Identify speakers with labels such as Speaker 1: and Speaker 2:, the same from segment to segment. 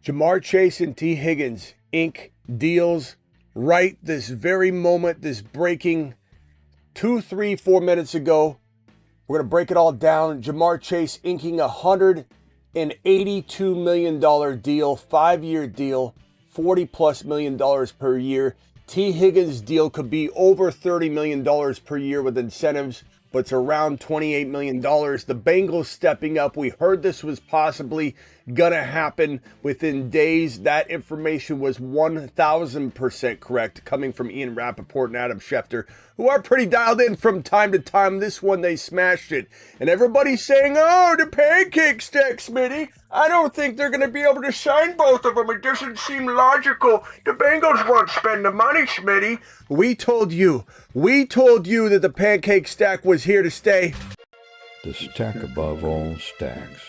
Speaker 1: Jamar Chase and T. Higgins ink deals right this very moment, this breaking 2, 3, 4 minutes ago. We're going to break it all down. Jamar Chase inking a $182 million deal, 5-year deal, $40+ million per year. T. Higgins' deal could be over $30 million per year with incentives, but it's around $28 million. The Bengals stepping up. We heard this was possibly going to happen within days. That information was 1,000% correct, coming from Ian Rappaport and Adam Schefter, who are pretty dialed in from time to time. This one, they smashed it. And everybody's saying, oh, the pancake stack, Smitty. I don't think they're going to be able to sign both of them. It doesn't seem logical. The Bengals won't spend the money, Smitty. We told you that the pancake stack was here to stay.
Speaker 2: The stack above all stacks.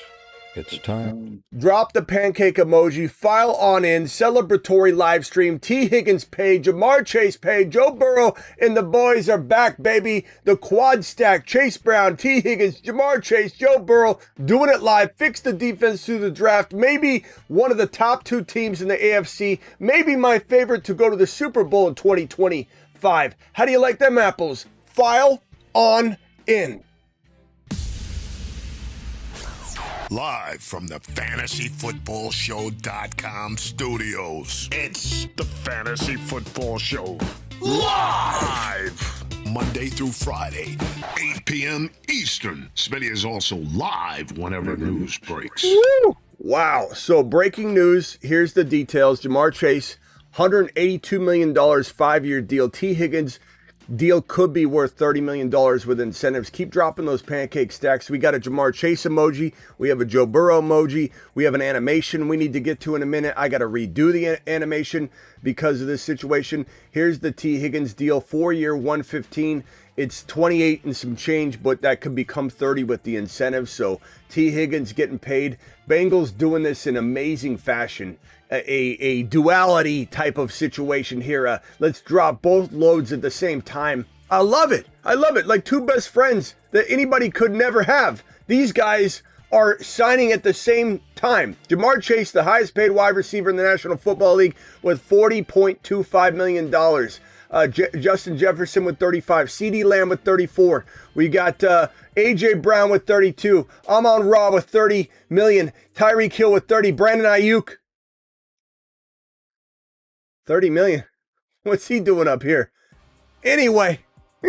Speaker 2: It's time.
Speaker 1: Drop the pancake emoji, file on in, celebratory live stream, T. Higgins paid, Jamar Chase paid, Joe Burrow and the boys are back, baby. The quad stack, Chase Brown, T. Higgins, Jamar Chase, Joe Burrow, doing it live, fix the defense through the draft, maybe one of the top 2 teams in the AFC, maybe my favorite to go to the Super Bowl in 2025. How do you like them apples? File on in.
Speaker 3: Live from the FantasyFootballShow.com studios. It's the Fantasy Football Show. Live! Monday through Friday, 8 p.m. Eastern. Smitty is also live whenever news breaks.
Speaker 1: Woo! Wow. So breaking news. Here's the details. Jamar Chase, $182 million, 5-year deal. T. Higgins deal could be worth $30 million with incentives. Keep dropping those pancake stacks. We got a Jamar Chase emoji. We have a Joe Burrow emoji. We have an animation we need to get to in a minute. I got to redo the animation because of this situation. Here's the T. Higgins deal, 4-year, 115. It's 28 and some change, but that could become 30 with the incentives. So T. Higgins getting paid. Bengals doing this in amazing fashion. A duality type of situation here. Let's drop both loads at the same time. I love it. I love it. Like 2 best friends that anybody could never have. These guys are signing at the same time. Jamar Chase, the highest paid wide receiver in the National Football League, with $40.25 million. Justin Jefferson with 35. CeeDee Lamb with 34. We got A.J. Brown with 32. Amon-Ra with 30 million. Tyreek Hill with 30. Brandon Ayuk, 30 million. What's he doing up here? Anyway,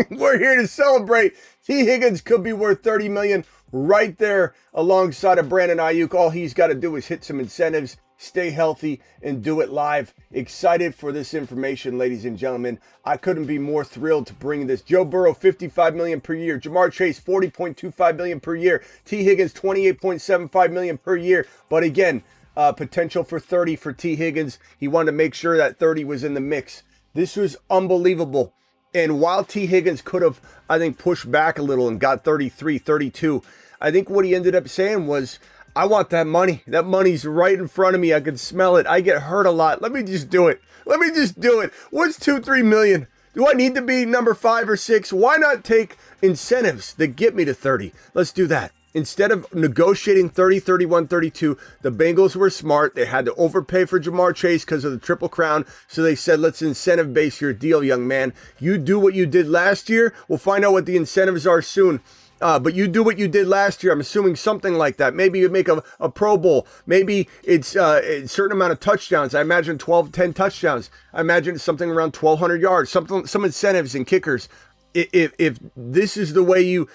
Speaker 1: we're here to celebrate. T. Higgins could be worth 30 million right there alongside of Brandon Ayuk. All he's got to do is hit some incentives, stay healthy, and do it live. Excited for this information, ladies and gentlemen. I couldn't be more thrilled to bring this. Joe Burrow, $55 million per year. Jamar Chase, $40.25 million per year. T. Higgins, $28.75 million per year. But again, potential for 30 for T. Higgins. He wanted to make sure that 30 was in the mix. This was unbelievable. And while T. Higgins could have, I think, pushed back a little and got 33, 32, I think what he ended up saying was, I want that money. That money's right in front of me. I can smell it. I get hurt a lot. Let me just do it. Let me just do it. What's 2, 3 million? Do I need to be number 5 or 6? Why not take incentives that get me to 30? Let's do that. Instead of negotiating 30, 31, 32, the Bengals were smart. They had to overpay for Jamar Chase because of the Triple Crown. So they said, let's incentive base your deal, young man. You do what you did last year. We'll find out what the incentives are soon. But you do what you did last year. I'm assuming something like that. Maybe you make a Pro Bowl. Maybe it's a certain amount of touchdowns. I imagine 10 touchdowns. I imagine it's something around 1,200 yards, some incentives and kickers. If this is the way you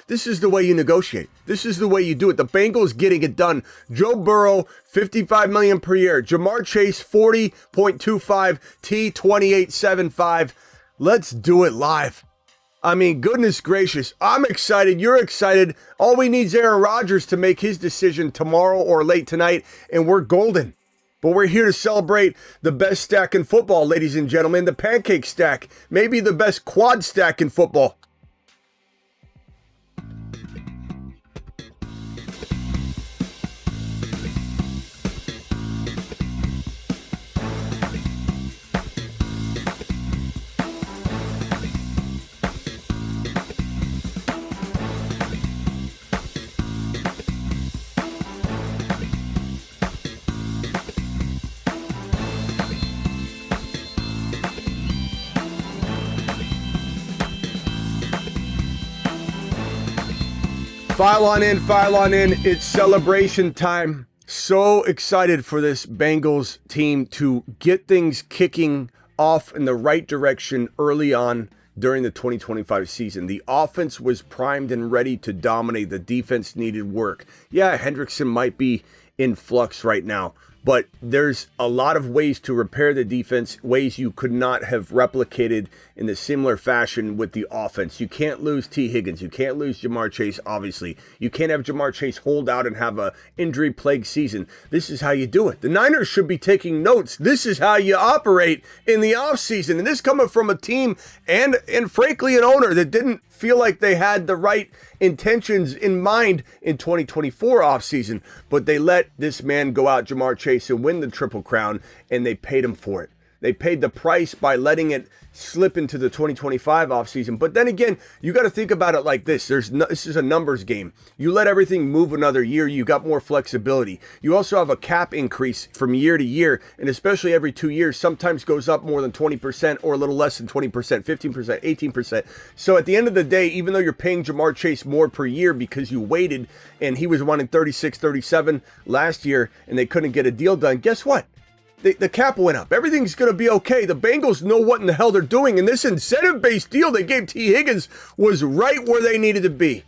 Speaker 1: negotiate. This is the way you do it. The Bengals getting it done. Joe Burrow, $55 million per year. Jamar Chase, $40.25. T, $28.75. Let's do it live. I mean, goodness gracious. I'm excited. You're excited. All we need is Aaron Rodgers to make his decision tomorrow or late tonight, and we're golden. But we're here to celebrate the best stack in football, ladies and gentlemen, the pancake stack. Maybe the best quad stack in football. File on in, file on in. It's celebration time. So excited for this Bengals team to get things kicking off in the right direction early on during the 2025 season. The offense was primed and ready to dominate. The defense needed work. Yeah, Hendrickson might be in flux right now, but there's a lot of ways to repair the defense, ways you could not have replicated in a similar fashion with the offense. You can't lose T. Higgins. You can't lose Jamar Chase, obviously. You can't have Jamar Chase hold out and have a injury-plagued season. This is how you do it. The Niners should be taking notes. This is how you operate in the offseason. And this coming from a team and frankly, an owner that didn't feel like they had the right intentions in mind in 2024 offseason, but they let this man go out, Jamar Chase, and win the Triple Crown, and they paid him for it. They paid the price by letting it slip into the 2025 offseason. But then again, you got to think about it like this. This is a numbers game. You let everything move another year, you got more flexibility. You also have a cap increase from year to year, and especially every 2 years, sometimes goes up more than 20% or a little less than 20%, 15%, 18%. So at the end of the day, even though you're paying Jamar Chase more per year because you waited and he was wanting 36, 37 last year and they couldn't get a deal done, guess what? The cap went up. Everything's going to be okay. The Bengals know what in the hell they're doing. And this incentive-based deal they gave T. Higgins was right where they needed to be.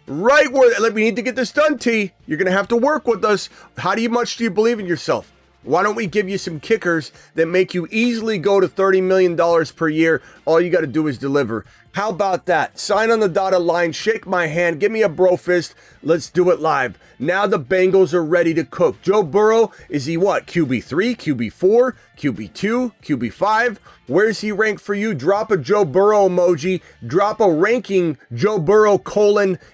Speaker 1: Right where, we need to get this done, T. You're going to have to work with us. How much do you believe in yourself? Why don't we give you some kickers that make you easily go to $30 million per year? All you got to do is deliver. How about that? Sign on the dotted line, shake my hand, give me a bro fist. Let's do it live. Now the Bengals are ready to cook. Joe Burrow, is he what? QB3, QB4, QB2, QB5? Where's he ranked for you? Drop a Joe Burrow emoji, drop a ranking Joe Burrow :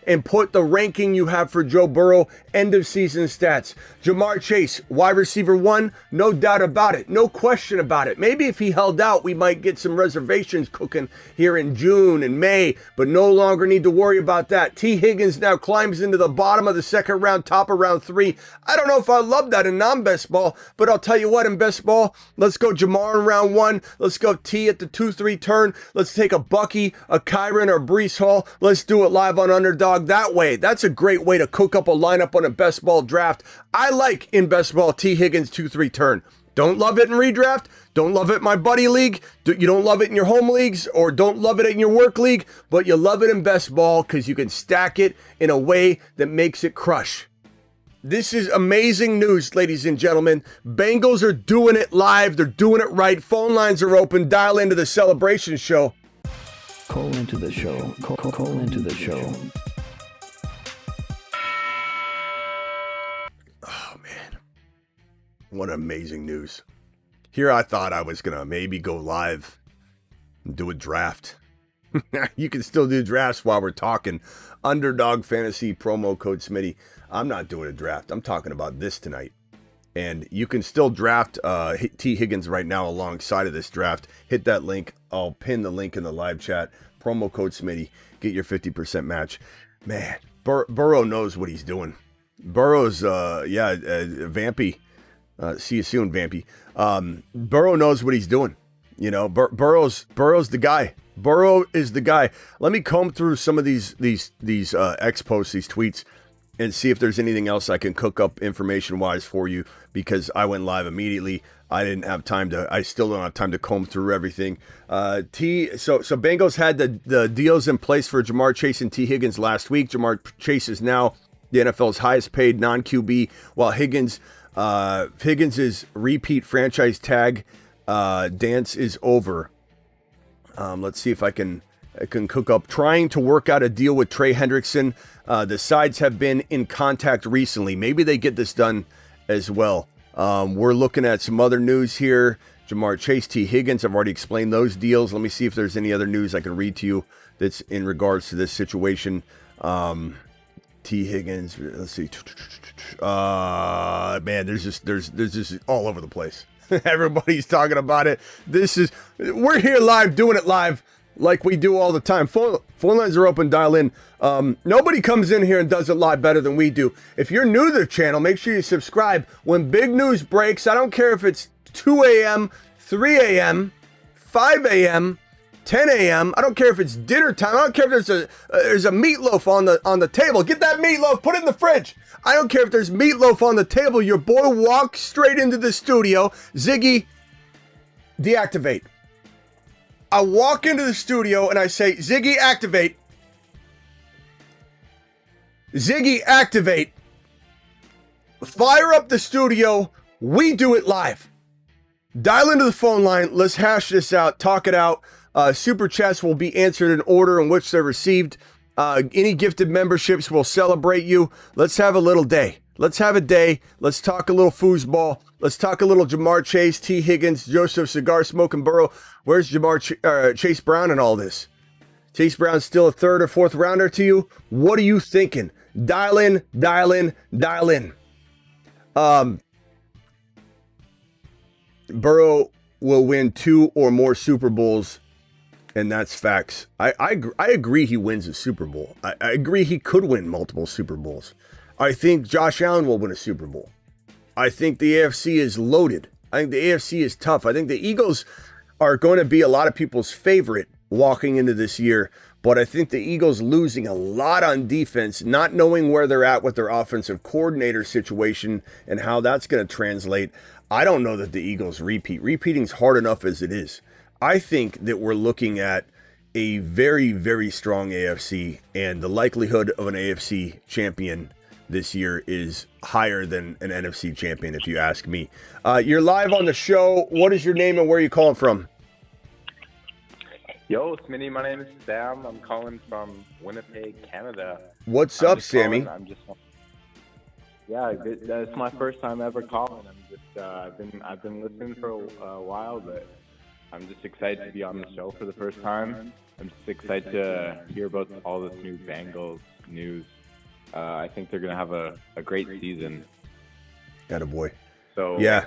Speaker 1: and put the ranking you have for Joe Burrow, end of season stats. Jamar Chase, wide receiver 1, no doubt about it, no question about it. Maybe if he held out, we might get some reservations cooking here in June and May, but no longer need to worry about that. T. Higgins now climbs into the bottom of the second round, top of round 3. I don't know if I love that in non-best ball, but I'll tell you what, in best ball, let's go Jamar in round 1. Let's go T at the 2-3 turn. Let's take a Bucky, a Kyron, or a Breece Hall. Let's do it live on Underdog that way. That's a great way to cook up a lineup on a best ball draft. I like in best ball T. Higgins 2-3 turn. Don't love it in redraft. Don't love it in my buddy league. You don't love it in your home leagues or don't love it in your work league, but you love it in best ball because you can stack it in a way that makes it crush. This is amazing news, ladies and gentlemen. Bengals are doing it live. They're doing it right. Phone lines are open. Dial into the celebration show.
Speaker 2: Call into the show. Call into the show.
Speaker 1: Oh, man. What amazing news. Here I thought I was going to maybe go live and do a draft. You can still do drafts while we're talking. Underdog Fantasy promo code Smitty. I'm not doing a draft. I'm talking about this tonight. And you can still draft T. Higgins right now alongside of this draft. Hit that link. I'll pin the link in the live chat. Promo code Smitty. Get your 50% match. Man, Burrow knows what he's doing. Burrow's, Vampy. See you soon, Vampy. Burrow knows what he's doing. You know, Burrow's the guy. Burrow is the guy. Let me comb through some of these X posts, these tweets, and see if there's anything else I can cook up information-wise for you, because I went live immediately. I still don't have time to comb through everything. So Bengals had the deals in place for Jamar Chase and T. Higgins last week. Jamar Chase is now the NFL's highest paid non-QB, while Higgins' repeat franchise tag dance is over. Let's see if I can cook up. Trying to work out a deal with Trey Hendrickson. The sides have been in contact recently. Maybe they get this done as well. We're looking at some other news here. Jamar Chase, T. Higgins, I've already explained those deals. Let me see if there's any other news I can read to you that's in regards to this situation. T. Higgins, let's see. Man, there's just all over the place. Everybody's talking about it. We're here live, doing it live like we do all the time. Phone lines are open, dial in. Nobody comes in here and does it live better than we do. If you're new to the channel, make sure you subscribe. When big news breaks, I don't care if it's 2 a.m., 3 a.m., 5 a.m., 10 a.m. I don't care if it's dinner time. I don't care if there's a meatloaf on the table. Get that meatloaf, put it in the fridge. I don't care if there's meatloaf on the table. Your boy walks straight into the studio. Ziggy, deactivate. I walk into the studio and I say, Ziggy, activate. Ziggy, activate. Fire up the studio. We do it live. Dial into the phone line. Let's hash this out. Talk it out. Super chats will be answered in order in which they're received. Any gifted memberships will celebrate you. Let's have a little day. Let's have a day. Let's talk a little foosball. Let's talk a little Jamar Chase, T. Higgins, Joseph Cigar Smoking Burrow. Where's Chase Brown in all this? Chase Brown's still a third or fourth rounder to you? What are you thinking? Dial in, dial in, dial in. Burrow will win 2 or more Super Bowls, and that's facts. I agree he wins a Super Bowl. I agree he could win multiple Super Bowls. I think Josh Allen will win a Super Bowl. I think the AFC is loaded. I think the AFC is tough. I think the Eagles are going to be a lot of people's favorite walking into this year, but I think the Eagles losing a lot on defense, not knowing where they're at with their offensive coordinator situation and how that's going to translate. I don't know that the Eagles repeat. Repeating's hard enough as it is. I think that we're looking at a very, very strong AFC, and the likelihood of an AFC champion this year is higher than an NFC champion, if you ask me. You're live on the show. What is your name and where are you calling from?
Speaker 4: Yo, Smitty, my name is Sam. I'm calling from Winnipeg, Canada.
Speaker 1: What's up, Sammy?
Speaker 4: Yeah, it's my first time ever calling. I've been listening for a while, but I'm just excited to be on the show for the first time. I'm just excited to hear about all this new Bengals news. I think they're going to have a great season.
Speaker 1: Attaboy.
Speaker 4: So
Speaker 1: yeah,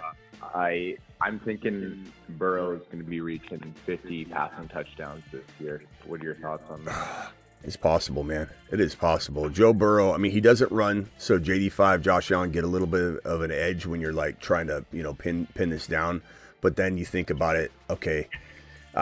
Speaker 4: I'm thinking Burrow is going to be reaching 50 passing touchdowns this year. What are your thoughts on that?
Speaker 1: It's possible, man. It is possible. Joe Burrow, I mean, he doesn't run, so JD5, Josh Allen get a little bit of an edge when you're like trying to, pin this down. But then you think about it, okay,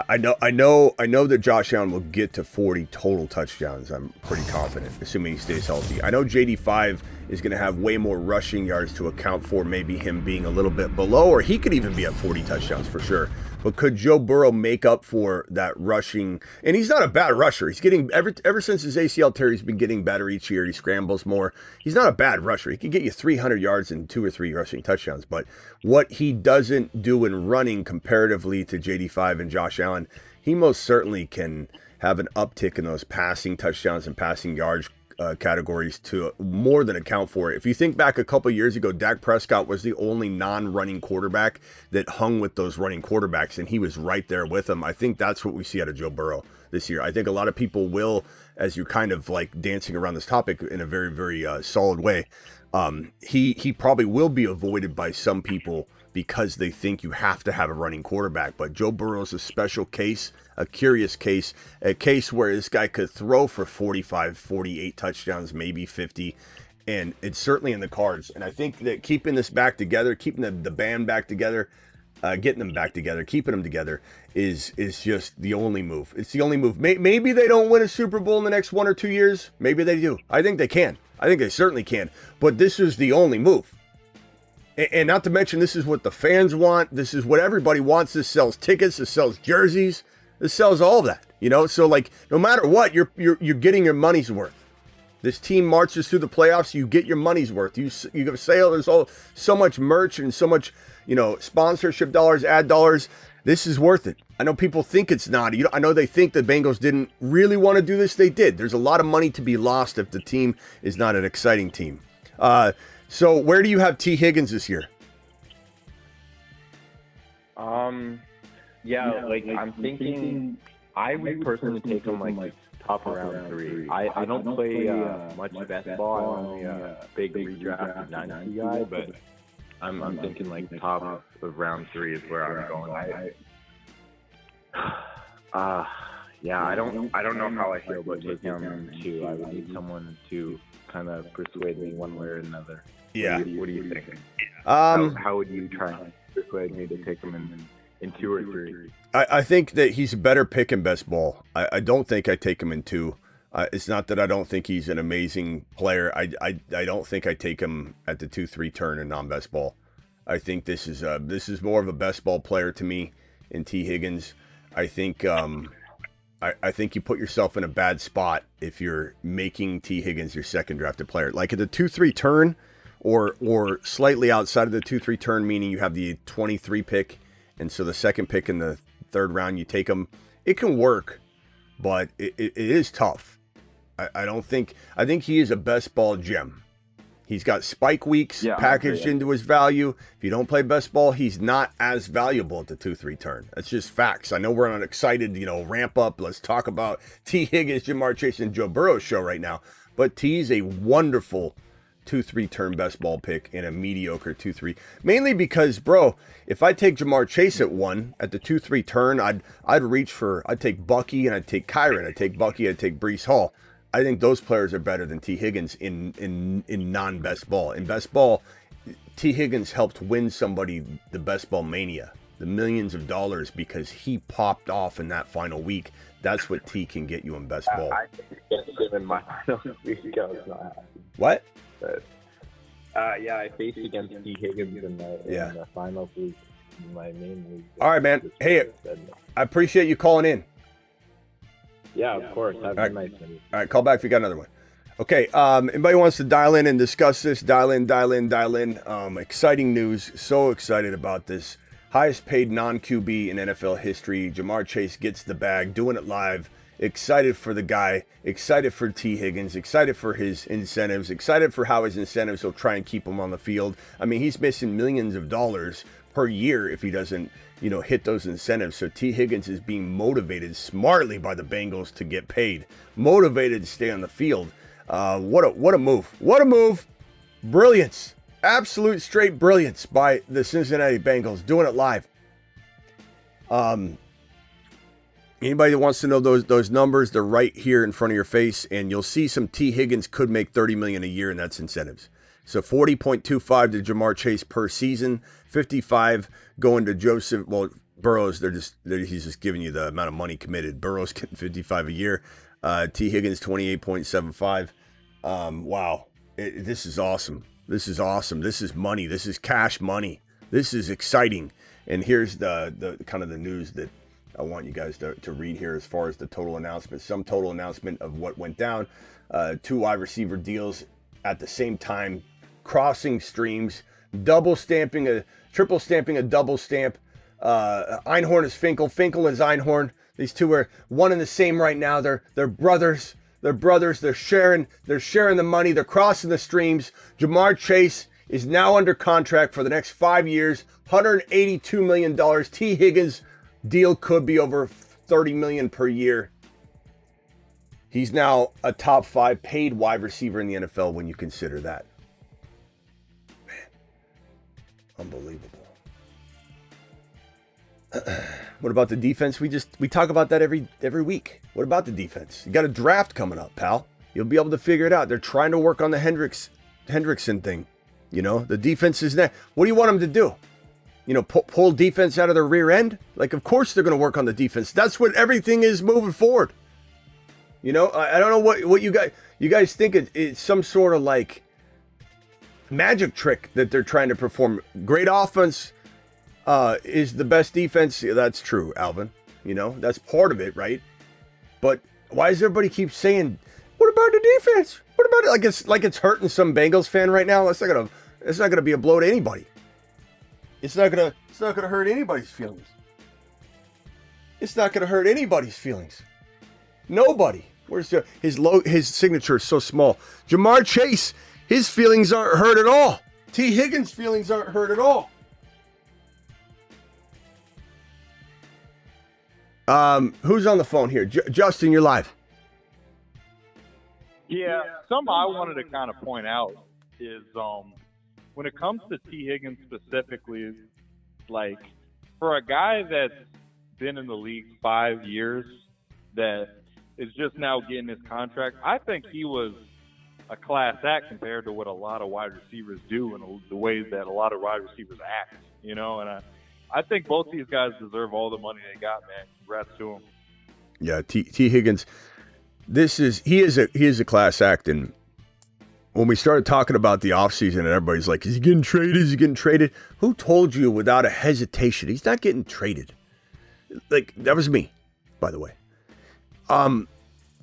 Speaker 1: I know that Josh Allen will get to 40 total touchdowns. I'm pretty confident, assuming he stays healthy. I know JD5 is going to have way more rushing yards to account for maybe him being a little bit below, or he could even be at 40 touchdowns for sure. But could Joe Burrow make up for that rushing? And he's not a bad rusher. He's getting, ever since his ACL tear, he's been getting better each year. He scrambles more. He's not a bad rusher. He can get you 300 yards and 2 or 3 rushing touchdowns. But what he doesn't do in running comparatively to JD5 and Josh Allen, he most certainly can have an uptick in those passing touchdowns and passing yards categories to more than account for it. If you think back a couple years ago, Dak Prescott was the only non-running quarterback that hung with those running quarterbacks, and he was right there with them. I think that's what we see out of Joe Burrow this year. I think a lot of people will, as you're kind of like dancing around this topic in a very, very solid way, he probably will be avoided by some people because they think you have to have a running quarterback. But Joe Burrow is a special case, a curious case, a case where this guy could throw for 45, 48 touchdowns, maybe 50, and it's certainly in the cards. And I think that keeping this back together, keeping the band back together, getting them back together, keeping them together is just the only move. It's the only move. Maybe they don't win a Super Bowl in the next 1 or 2 years. Maybe they do. I think they can. I think they certainly can. But this is the only move. And not to mention, this is what the fans want. This is what everybody wants. This sells tickets. This sells jerseys. This sells all of that. So like, no matter what, you're getting your money's worth. This team marches through the playoffs. You get your money's worth. You have sales. There's so much merch and so much, sponsorship dollars, ad dollars. This is worth it. I know people think it's not. I know they think the Bengals didn't really want to do this. They did. There's a lot of money to be lost if the team is not an exciting team. So where do you have T. Higgins this year?
Speaker 4: I'm thinking I would personally take him like top of round 3. I don't play much best ball. I'm only a big redraft Dynasty guy, but I'm thinking like top of round 3 is where I'm going. I don't know how I feel about taking him too. I would need someone to kind of persuade me one way or another.
Speaker 1: Yeah.
Speaker 4: What do you think? How would you try and persuade me to take him in 2 or 3.
Speaker 1: I think that he's a better pick in best ball. I don't think I take him in 2. It's not that I don't think he's an amazing player. I don't think I take him at the 2-3 turn in non-best ball. I think this is more of a best ball player to me in T. Higgins. I think I think you put yourself in a bad spot if you're making T. Higgins your second drafted player. Like at the 2-3 turn or slightly outside of the 2-3 turn, meaning you have the 23 pick, and so the second pick in the 3rd round you take him. It can work, but it is tough. I think he is a best ball gem. He's got spike weeks packaged into his value. If you don't play best ball, he's not as valuable at the 2-3 turn. That's just facts. I know we're on an excited, ramp up. Let's talk about T. Higgins, Jamar Chase, and Joe Burrow show right now. But T's a wonderful 2-3 turn best ball pick in a mediocre 2-3. Mainly because, bro, if I take Jamar Chase at 1 at the 2-3 turn, I'd take Bucky and I'd take Kyron. I'd take Bucky, I'd take Breece Hall. I think those players are better than T. Higgins in non-best ball. In best ball, T. Higgins helped win somebody the best ball mania, the millions of dollars, because he popped off in that final week. That's what T can get you in best ball.
Speaker 4: I faced him in my final week. I was not happy.
Speaker 1: What?
Speaker 4: But, I faced against T. Higgins in the final week, in my main league.
Speaker 1: All right, man. Hey, I appreciate you calling in.
Speaker 4: Yeah, of course. Have a nice one.
Speaker 1: All right, call back if you got another one. Okay, anybody wants to dial in and discuss this, dial in. Exciting news. So excited about this. Highest paid non-QB in NFL history. Jamar Chase gets the bag, doing it live. Excited for the guy. Excited for T. Higgins. Excited for his incentives. Excited for how his incentives will try and keep him on the field. I mean, he's missing millions of dollars per year if he doesn't hit those incentives. So T. Higgins is being motivated smartly by the Bengals to get paid, motivated to stay on the field. What a move! What a move! Brilliance, absolute straight brilliance by the Cincinnati Bengals, doing it live. Anybody that wants to know those numbers, they're right here in front of your face, and you'll see some T. Higgins could make $30 million a year, and that's incentives. So 40.25 to Jamar Chase per season, 55 going to Joseph. Well, Burrow's he's just giving you the amount of money committed. Burrow's getting 55 a year. T. Higgins 28.75. Wow, this is awesome. This is awesome. This is money. This is cash money. This is exciting. And here's the kind of the news that I want you guys to read here as far as the total announcement. Some total announcement of what went down. 2 wide receiver deals at the same time, crossing streams, triple stamping a double stamp. Einhorn is Finkel. Finkel is Einhorn. These two are one and the same right now. They're brothers. They're brothers. They're sharing the money. They're crossing the streams. Jamar Chase is now under contract for the next 5 years, $182 million. T. Higgins deal could be over $30 million per year. He's now a top 5 paid wide receiver in the NFL when you consider that. Man, unbelievable. What about the defense? We talk about that every week. What about the defense? You got a draft coming up, pal. You'll be able to figure it out. They're trying to work on the Hendrickson thing. The defense is there. What do you want them to do? Pull defense out of their rear end? Like, of course they're going to work on the defense. That's what everything is moving forward. I don't know what you guys think it's some sort of like magic trick that they're trying to perform. Great offense is the best defense. Yeah, that's true, Alvin. That's part of it, right? But why does everybody keep saying, "What about the defense? What about it?" Like it's hurting some Bengals fan right now. It's not gonna be a blow to anybody. It's not gonna hurt anybody's feelings. It's not gonna hurt anybody's feelings. Nobody. Where's his signature is so small. Jamar Chase, his feelings aren't hurt at all. T. Higgins' feelings aren't hurt at all. Who's on the phone here? Justin, you're live.
Speaker 5: Yeah, something I wanted to kind of point out is when it comes to T. Higgins specifically, like for a guy that's been in the league 5 years that is just now getting his contract, I think he was a class act compared to what a lot of wide receivers do and the ways that a lot of wide receivers act, and I think both these guys deserve all the money they got, man. Congrats to them.
Speaker 1: Yeah, T. Higgins. He is a class act, and when we started talking about the offseason and everybody's like, is he getting traded? Is he getting traded? Who told you without a hesitation he's not getting traded? Like, that was me, by the way.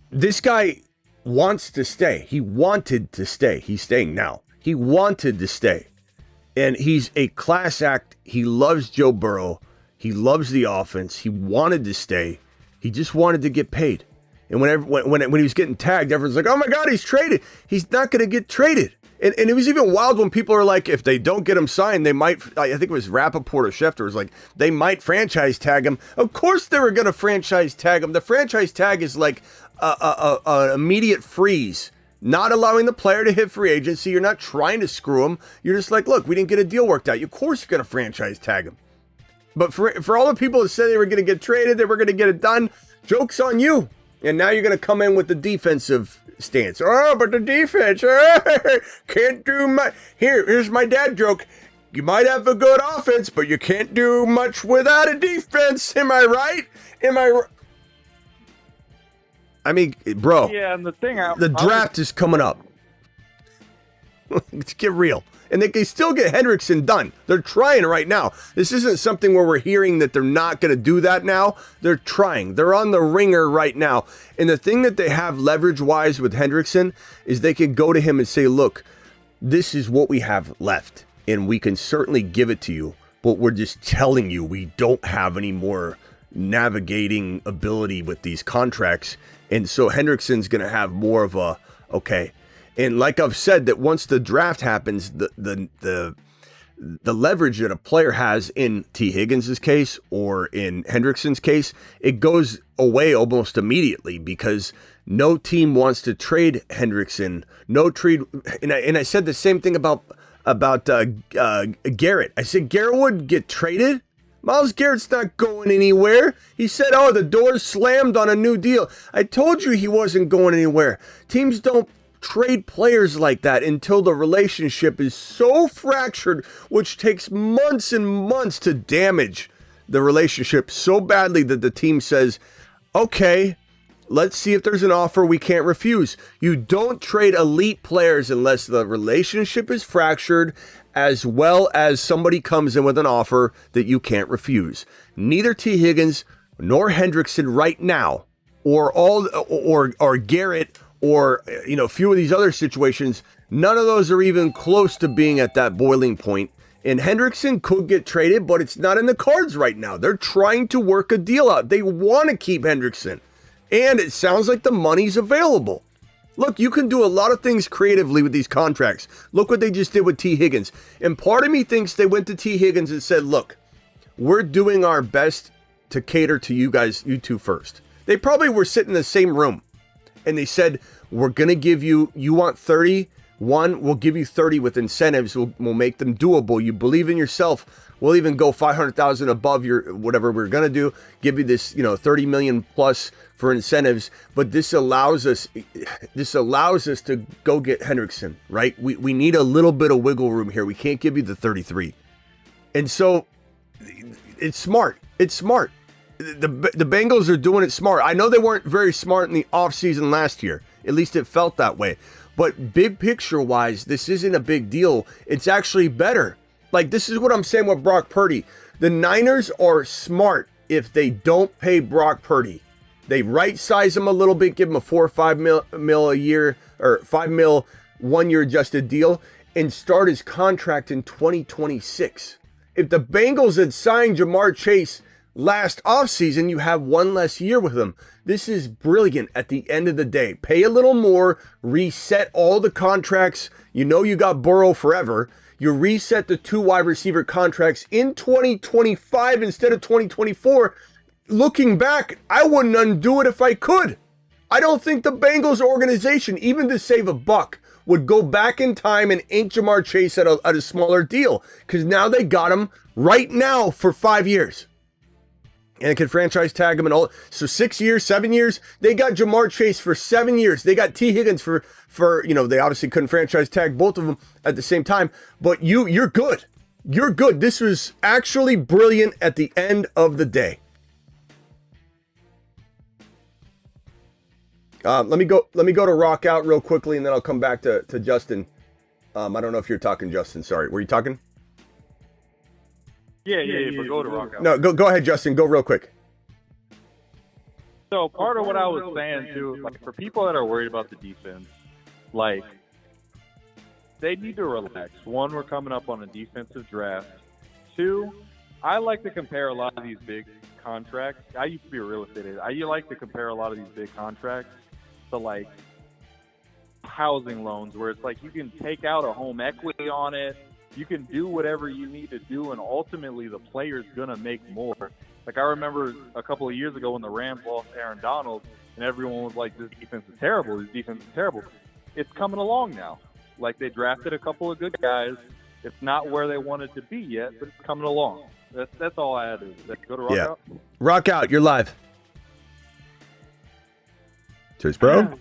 Speaker 1: This guy wants to stay. He wanted to stay. He's staying now. He wanted to stay. And he's a class act. He loves Joe Burrow. He loves the offense. He wanted to stay. He just wanted to get paid. And when he was getting tagged, everyone's like, oh my God, he's traded. He's not going to get traded. And it was even wild when people are like, if they don't get him signed, they might, I think it was Rappaport or Schefter was like, they might franchise tag him. Of course they were going to franchise tag him. The franchise tag is like an immediate freeze, not allowing the player to hit free agency. You're not trying to screw him. You're just like, look, we didn't get a deal worked out. Of course you're going to franchise tag him. But for all the people that said they were going to get traded, they were going to get it done, joke's on you. And now you're going to come in with the defensive stance. Oh, but the defense can't do much. Here's my dad joke. You might have a good offense, but you can't do much without a defense. Am I right? I mean, bro.
Speaker 5: Yeah, and
Speaker 1: the draft is coming up. Let's get real. And they can still get Hendrickson done. They're trying right now. This isn't something where we're hearing that they're not going to do that now. They're trying. They're on the ringer right now. And the thing that they have leverage-wise with Hendrickson is they can go to him and say, look, this is what we have left, and we can certainly give it to you, but we're just telling you we don't have any more navigating ability with these contracts. And so Hendrickson's going to have more of a, okay. And like I've said, that once the draft happens, the leverage that a player has in T. Higgins' case or in Hendrickson's case, it goes away almost immediately because no team wants to trade Hendrickson. No trade, and I said the same thing about Garrett. I said Garrett would get traded. Myles Garrett's not going anywhere. He said, oh, the door's slammed on a new deal. I told you he wasn't going anywhere. Teams don't trade players like that until the relationship is so fractured, which takes months and months to damage the relationship so badly that the team says, okay, let's see if there's an offer we can't refuse. You don't trade elite players unless the relationship is fractured, as well as somebody comes in with an offer that you can't refuse. Neither T. Higgins nor Hendrickson right now, or Garrett, or, a few of these other situations, none of those are even close to being at that boiling point. And Hendrickson could get traded, but it's not in the cards right now. They're trying to work a deal out. They want to keep Hendrickson. And it sounds like the money's available. Look, you can do a lot of things creatively with these contracts. Look what they just did with T. Higgins. And part of me thinks they went to T. Higgins and said, look, we're doing our best to cater to you guys, you two first. They probably were sitting in the same room. And they said, we're going to give you want 31, we'll give you 30 with incentives. We'll make them doable. You believe in yourself. We'll even go 500,000 above your whatever we're going to do. Give you this, 30 million plus for incentives. But this allows us to go get Hendrickson, right? We need a little bit of wiggle room here. We can't give you the 33. And so it's smart. It's smart. The Bengals are doing it smart. I know they weren't very smart in the offseason last year. At least it felt that way. But big picture-wise, this isn't a big deal. It's actually better. Like, this is what I'm saying with Brock Purdy. The Niners are smart if they don't pay Brock Purdy. They right-size him a little bit, give him a $4 or $5 mil a year, or $5 mil 1-year adjusted deal, and start his contract in 2026. If the Bengals had signed Jamar Chase last offseason, you have one less year with him. This is brilliant at the end of the day. Pay a little more, reset all the contracts. You got Burrow forever. You reset the 2 wide receiver contracts in 2025 instead of 2024. Looking back, I wouldn't undo it if I could. I don't think the Bengals organization, even to save a buck, would go back in time and ink Jamar Chase at a smaller deal, because now they got him right now for 5 years. And can franchise tag him and all. So 6 years, 7 years. They got Jamar Chase for 7 years. They got T. Higgins for they obviously couldn't franchise tag both of them at the same time. But you're good. You're good. This was actually brilliant at the end of the day. Let me go to Rock Out real quickly, and then I'll come back to Justin. I don't know if you're talking, Justin. Sorry. Were you talking?
Speaker 5: Yeah, but go to Rock Out.
Speaker 1: No, go ahead, Justin. Go real quick.
Speaker 5: So part of what I was saying, too, like for people that are worried about the defense, like, they need to relax. One, we're coming up on a defensive draft. Two, I like to compare a lot of these big contracts. I used to be a real estate agent. I like to compare a lot of these big contracts to, like, housing loans where it's like you can take out a home equity on it. You can do whatever you need to do, and ultimately the player's going to make more. Like, I remember a couple of years ago when the Rams lost Aaron Donald, and everyone was like, this defense is terrible. It's coming along now. Like, they drafted a couple of good guys. It's not where they wanted to be yet, but it's coming along. That's all I had to say. Go to Rock Out.
Speaker 1: Rock Out, you're live. Cheers, bro.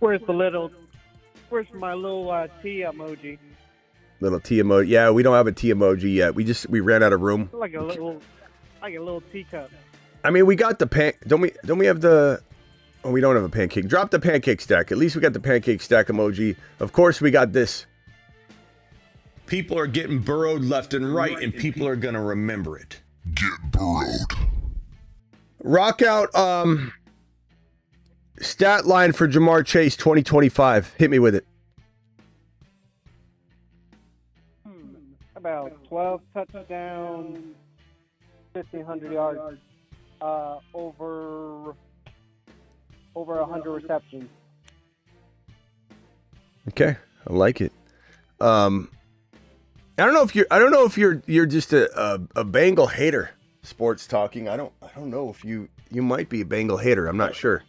Speaker 6: Where's my little T emoji?
Speaker 1: Little T emoji. Yeah, we don't have a T emoji yet. We ran out of room.
Speaker 6: Like a little teacup.
Speaker 1: I mean, we got the don't we have the? Oh, we don't have a pancake. Drop the pancake stack. At least we got the pancake stack emoji. Of course, we got this. People are getting burrowed left and right, and people are gonna remember it.
Speaker 3: Get burrowed.
Speaker 1: Rock Out. Stat line for Jamar Chase 2025. Hit me with it.
Speaker 6: About 12 touchdowns, 1,500 yards, over 100 receptions.
Speaker 1: Okay, I like it. I don't know if you're just a Bengal hater. Sports talking. I don't know if you might be a Bengal hater. I'm not sure.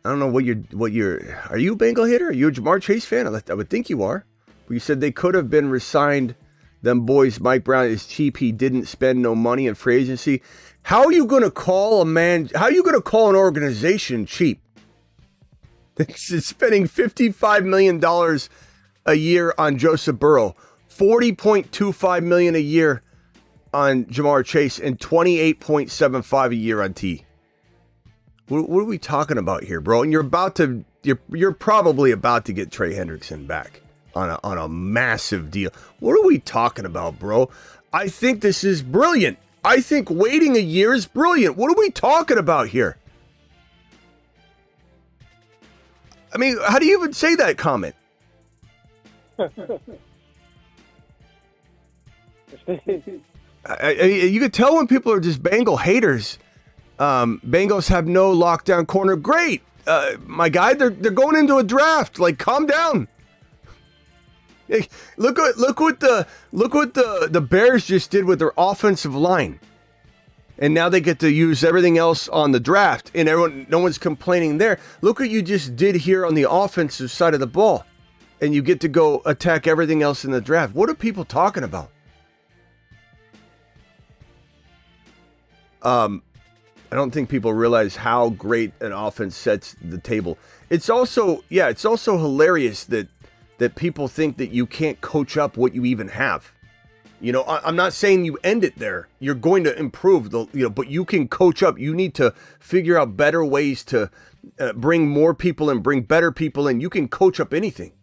Speaker 1: I don't know what you're. Are you a Bengal hater? Are you a Jamar Chase fan? I would think you are. But you said they could have been resigned. Them boys, Mike Brown is cheap. He didn't spend no money in free agency. How are you going to call a man? How are you going to call an organization cheap? It's spending $55 million a year on Joseph Burrow, $40.25 million a year on Jamar Chase, and $28.75 a year on T. What are we talking about here, bro? And you're probably about to get Trey Hendrickson back on a massive deal. What are we talking about, bro? I think this is brilliant. I think waiting a year is brilliant. What are we talking about here? I mean, how do you even say that comment? You could tell when people are just Bengal haters. Bengals have no lockdown corner. Great, my guy. They're going into a draft. Like, calm down. Hey, look what the Bears just did with their offensive line, and now they get to use everything else on the draft, and no one's complaining there. Look what you just did here on the offensive side of the ball, and you get to go attack everything else in the draft. What are people talking about? I don't think people realize how great an offense sets the table. It's also hilarious that people think that you can't coach up what you even have. You know, I'm not saying you end it there. You're going to improve but you can coach up. You need to figure out better ways to bring more people and bring better people in. You can coach up anything.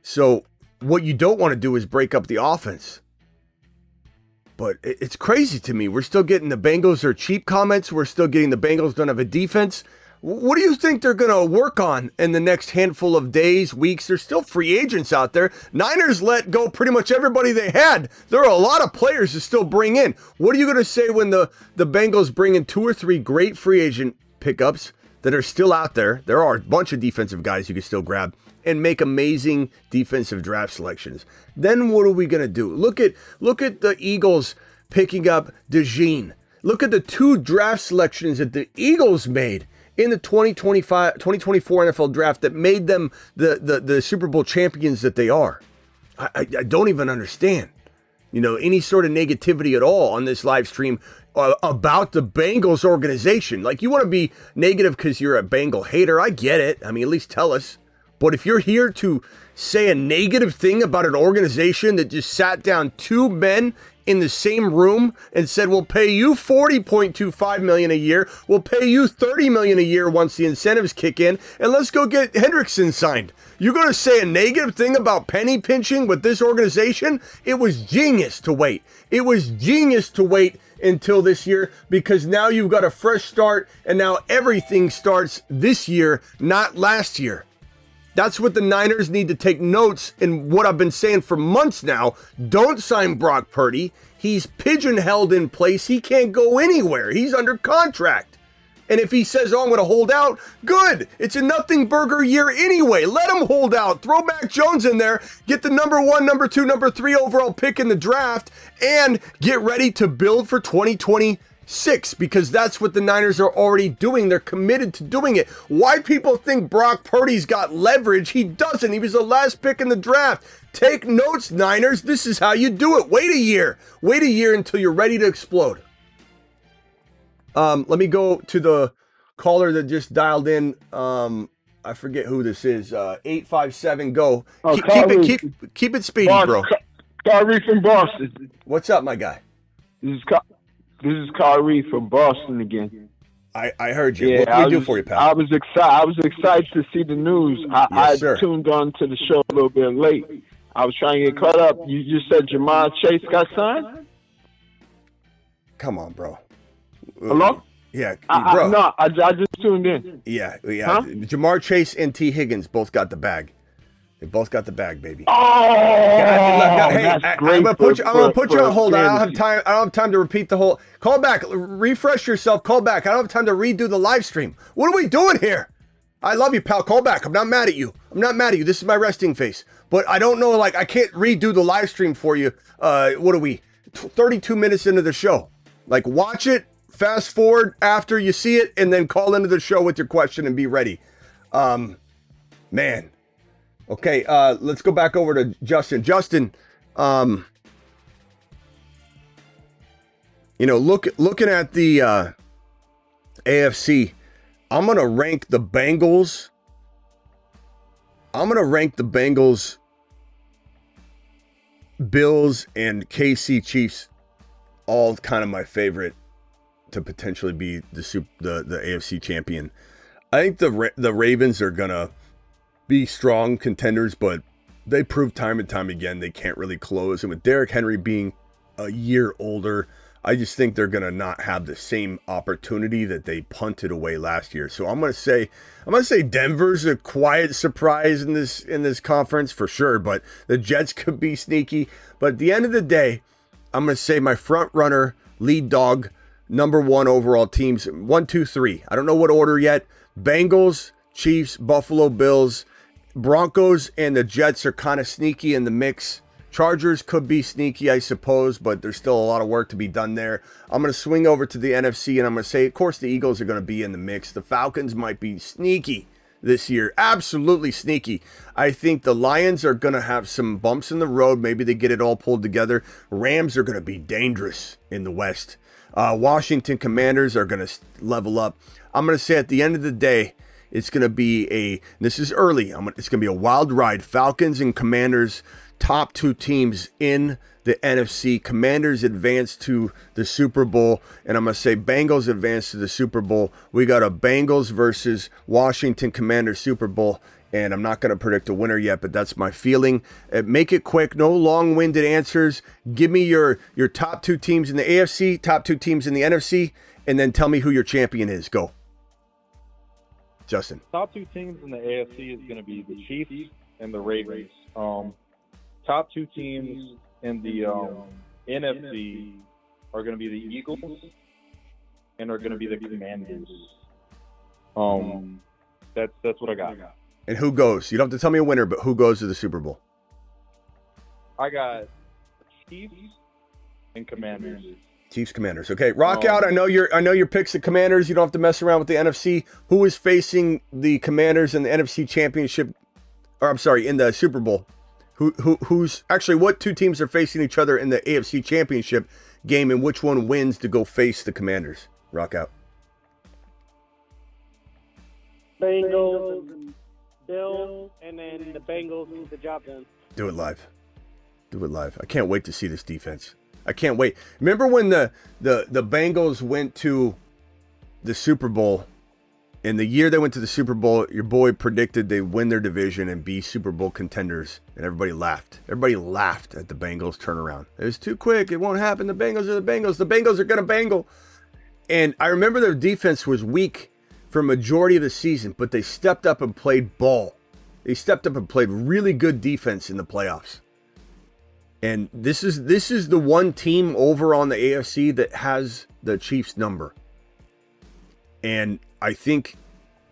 Speaker 1: So what you don't want to do is break up the offense. But it's crazy to me. We're still getting the Bengals are cheap comments. We're still getting the Bengals don't have a defense. What do you think they're going to work on in the next handful of days, weeks? There's still free agents out there. Niners let go pretty much everybody they had. There are a lot of players to still bring in. What are you going to say when the Bengals bring in 2 or 3 great free agent pickups that are still out there? There are a bunch of defensive guys you can still grab and make amazing defensive draft selections. Then what are we going to do? Look at the Eagles picking up DeJean. Look at the 2 draft selections that the Eagles made in the 2024 NFL draft that made them the Super Bowl champions that they are. I don't even understand, any sort of negativity at all on this live stream about the Bengals organization. Like, you want to be negative because you're a Bengal hater. I get it. I mean, at least tell us. But if you're here to say a negative thing about an organization that just sat down two men in the same room and said, we'll pay you $40.25 million a year, we'll pay you $30 million a year once the incentives kick in, and let's go get Hendrickson signed. You're going to say a negative thing about penny pinching with this organization? It was genius to wait. It was genius to wait until this year, because now you've got a fresh start, and now everything starts this year, not last year. That's what the Niners need to take notes, and what I've been saying for months now. Don't sign Brock Purdy. He's pigeonholed in place. He can't go anywhere. He's under contract. And if he says, oh, I'm going to hold out, good. It's a nothing burger year anyway. Let him hold out. Throw Mac Jones in there. Get the number 1, number 2, number 3 overall pick in the draft, and get ready to build for 2026, because that's what the Niners are already doing. They're committed to doing it. Why people think Brock Purdy's got leverage? He doesn't. He was the last pick in the draft. Take notes, Niners. This is how you do it. Wait a year. Wait a year until you're ready to explode. Let me go to the caller that just dialed in. I forget who this is. 857, go.
Speaker 7: Oh,
Speaker 1: Keep it speedy, bro.
Speaker 7: Kyrie from Boston.
Speaker 1: What's up, my guy?
Speaker 7: This is Kyrie from Boston again.
Speaker 1: I heard you.
Speaker 7: Yeah,
Speaker 1: What can we do for you, pal?
Speaker 7: I was excited to see the news. I tuned on to the show a little bit late. I was trying to get caught up. You just said Jamar Chase got signed?
Speaker 1: Come on, bro.
Speaker 7: Hello?
Speaker 1: Yeah,
Speaker 7: bro.
Speaker 1: bro.
Speaker 7: I just tuned in.
Speaker 1: Yeah.
Speaker 7: Huh?
Speaker 1: Jamar Chase and T. Higgins both got the bag. They both got the bag, baby.
Speaker 7: Oh, that's great.
Speaker 1: I'm gonna put you on hold. I don't have time to repeat the whole. Call back. Refresh yourself. Call back. I don't have time to redo the live stream. What are we doing here? I love you, pal. Call back. I'm not mad at you. This is my resting face. But I don't know. Like, I can't redo the live stream for you. What are we? 32 minutes into the show. Like, watch it. Fast forward after you see it, and then call into the show with your question and be ready. Man. Okay, let's go back over to Justin. Justin, looking at the AFC, I'm going to rank the Bengals. Bills, and KC Chiefs, all kind of my favorite to potentially be the AFC champion. I think the Ravens are going to be strong contenders, but they prove time and time again they can't really close. And with Derrick Henry being a year older, I just think they're going to not have the same opportunity that they punted away last year. So I'm going to say Denver's a quiet surprise in this conference for sure, but the Jets could be sneaky. But at the end of the day, I'm going to say my front runner, lead dog, number 1 overall teams, 1, 2, 3. I don't know what order yet. Bengals, Chiefs, Buffalo Bills, Broncos, and the Jets are kind of sneaky in the mix. Chargers could be sneaky, I suppose, but there's still a lot of work to be done there. I'm going to swing over to the NFC, and I'm going to say, of course, the Eagles are going to be in the mix. The Falcons might be sneaky this year. Absolutely sneaky. I think the Lions are going to have some bumps in the road. Maybe they get it all pulled together. Rams are going to be dangerous in the West. Washington Commanders are going to level up. I'm going to say at the end of the day, it's going to be this is early, it's going to be a wild ride. Falcons and Commanders, top 2 teams in the NFC. Commanders advance to the Super Bowl, and I'm going to say Bengals advance to the Super Bowl. We got a Bengals versus Washington Commanders Super Bowl, and I'm not going to predict a winner yet, but that's my feeling. Make it quick, no long-winded answers. Give me your top 2 teams in the AFC, top 2 teams in the NFC, and then tell me who your champion is. Go. Justin.
Speaker 5: Top 2 teams in the AFC is going to be the Chiefs and the Ravens. Top 2 teams in the NFC are going to be the Eagles and are going to be the Commanders. That's what I got.
Speaker 1: And who goes? You don't have to tell me a winner, but who goes to the Super Bowl?
Speaker 5: I got Chiefs and Commanders.
Speaker 1: Chiefs, Commanders. Okay, rock out. I know your picks the Commanders. You don't have to mess around with the NFC. Who is facing the Commanders in the NFC Championship? Or I'm sorry, in the Super Bowl. Who's actually, what 2 teams are facing each other in the AFC Championship game, and which one wins to go face the Commanders? Rock out.
Speaker 6: Bengals and Bills, and then the Bengals get the job done.
Speaker 1: Do it live. Do it live. I can't wait to see this defense. I can't wait. Remember when the Bengals went to the Super Bowl? In the year they went to the Super Bowl, your boy predicted they'd win their division and be Super Bowl contenders, and everybody laughed. Everybody laughed at the Bengals turnaround. It was too quick. It won't happen. The Bengals are the Bengals. The Bengals are going to bangle. And I remember their defense was weak for a majority of the season, but they stepped up and played ball. They stepped up and played really good defense in the playoffs. And this is the one team over on the AFC that has the Chiefs number. And I think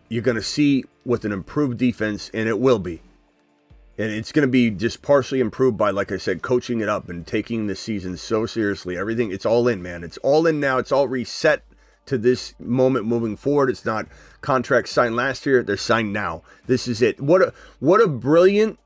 Speaker 1: you're going to see with an improved defense, and it will be. And it's going to be just partially improved by, like I said, coaching it up and taking the season so seriously. Everything, it's all in, man. It's all in now. It's all reset to this moment moving forward. It's not contracts signed last year. They're signed now. This is it. What a brilliant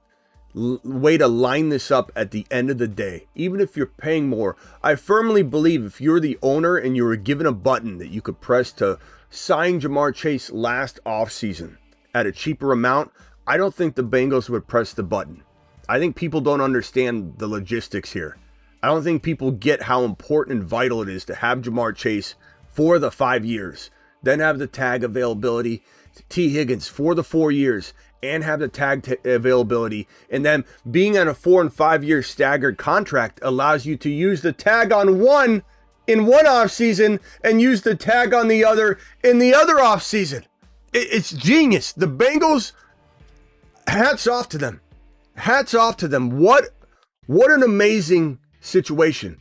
Speaker 1: way to line this up at the end of the day. Even if you're paying more, I firmly believe if you're the owner and you were given a button that you could press to sign Jamar Chase last offseason at a cheaper amount, I don't think the Bengals would press the button. I think people don't understand the logistics here. I don't think people get how important and vital it is to have Jamar Chase for the 5 years, then have the tag availability, T. Higgins for the 4 years, and have the tag availability. And then being on a 4 and 5 year staggered contract allows you to use the tag on one in one offseason and use the tag on the other in the other offseason. It's genius. The Bengals, hats off to them. Hats off to them. What an amazing situation.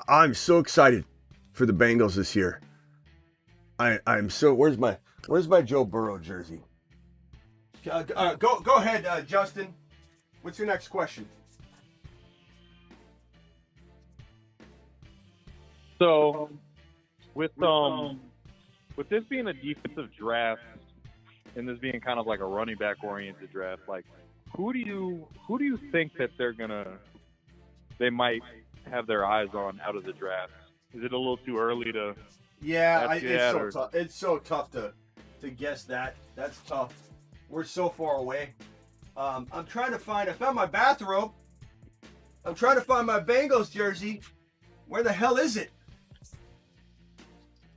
Speaker 1: I'm so excited for the Bengals this year. I'm so, where's my Joe Burrow jersey? Go ahead, Justin. What's your next question?
Speaker 5: So, with this being a defensive draft and this being kind of like a running back oriented draft, like who do you think that they might have their eyes on out of the draft? Is it a little too early to?
Speaker 1: Yeah, it's so tough to guess that. That's tough. We're so far away. I found my bathrobe. I'm trying to find my Bengals jersey. Where the hell is it?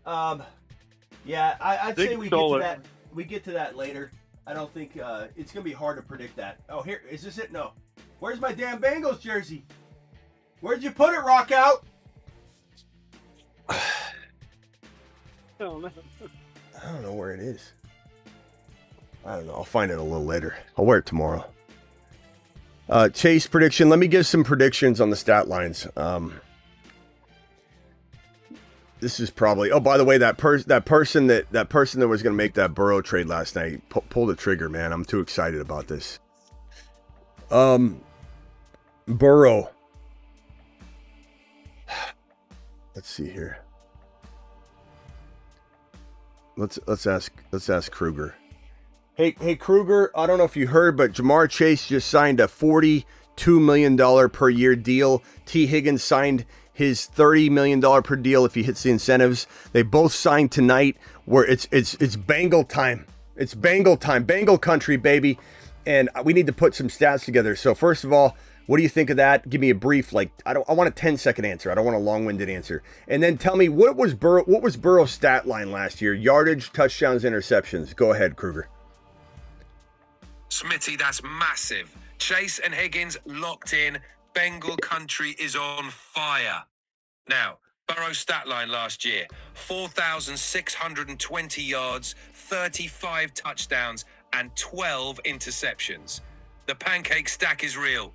Speaker 1: Yeah, I'd say we get to that. We get to that later. I don't think it's gonna be hard to predict that. Oh, here is this it? No. Where's my damn Bengals jersey? Where'd you put it, Rock Out? I don't know where it is. I don't know. I'll find it a little later. I'll wear it tomorrow. Chase prediction. Let me give some predictions on the stat lines. This is probably. Oh, by the way, that person that was going to make that Burrow trade last night pulled the trigger. Man, I'm too excited about this. Burrow. Let's see here. Let's ask Kruger. Hey Kruger, I don't know if you heard, but Jamar Chase just signed a $42 million per year deal. T. Higgins signed his $30 million per deal if he hits the incentives. They both signed tonight. Where it's Bengal time. It's Bengal time. Bengal country, baby. And we need to put some stats together. So first of all, what do you think of that? Give me a brief, I want a 10-second answer. I don't want a long-winded answer. And then tell me what was Burrow's stat line last year? Yardage, touchdowns, interceptions. Go ahead, Kruger.
Speaker 8: Smitty, that's massive. Chase and Higgins locked in. Bengal country is on fire. Now, Burrow's stat line last year, 4,620 yards, 35 touchdowns, and 12 interceptions. The pancake stack is real.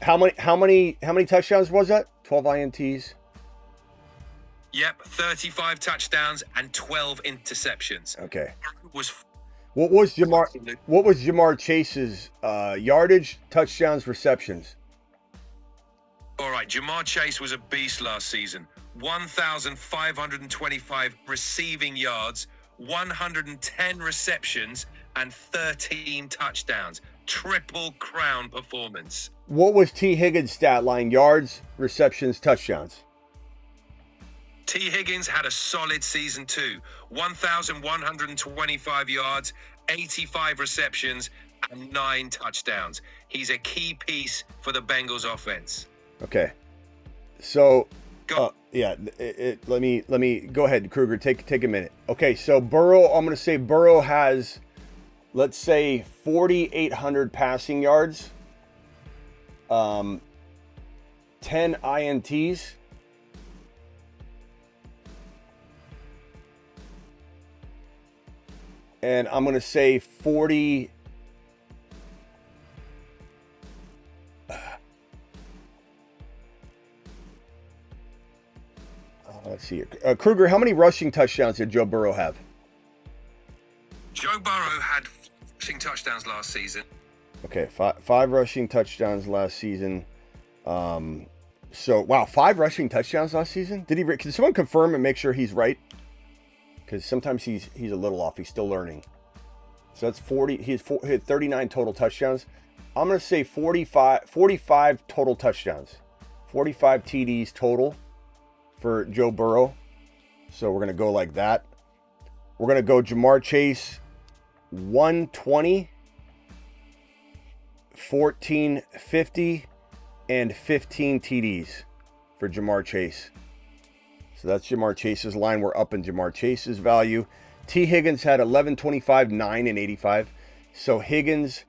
Speaker 1: How many touchdowns was that? 12 INTs.
Speaker 8: Yep, 35 touchdowns and 12 interceptions.
Speaker 1: Okay. What was Jamar Chase's yardage, touchdowns, receptions?
Speaker 8: All right, Jamar Chase was a beast last season. 1,525 receiving yards, 110 receptions, and 13 touchdowns. Triple crown performance.
Speaker 1: What was T. Higgins' stat line? Yards, receptions, touchdowns.
Speaker 8: T. Higgins had a solid season too. 1,125 yards, 85 receptions, and 9 touchdowns. He's a key piece for the Bengals offense.
Speaker 1: Okay. So, yeah, let me go ahead, Kruger. Take a minute. Okay, so Burrow, I'm going to say Burrow has, let's say, 4,800 passing yards, 10 INTs, and I'm going to say 40. Let's see. Kruger, how many rushing touchdowns did Joe Burrow have?
Speaker 8: Joe Burrow had rushing touchdowns last season.
Speaker 1: Okay, five rushing touchdowns last season. So, wow, 5 rushing touchdowns last season? Can someone confirm and make sure he's right? Because sometimes he's a little off. He's still learning. So that's 40. He had 39 total touchdowns. I'm going to say 45 total touchdowns. 45 TDs total for Joe Burrow. So we're going to go like that. We're going to go Jamar Chase, 120, 1450, and 15 TDs for Jamar Chase. So that's Jamar Chase's line. We're up in Jamar Chase's value. T. Higgins had 11, 25, 9, and 85. So Higgins,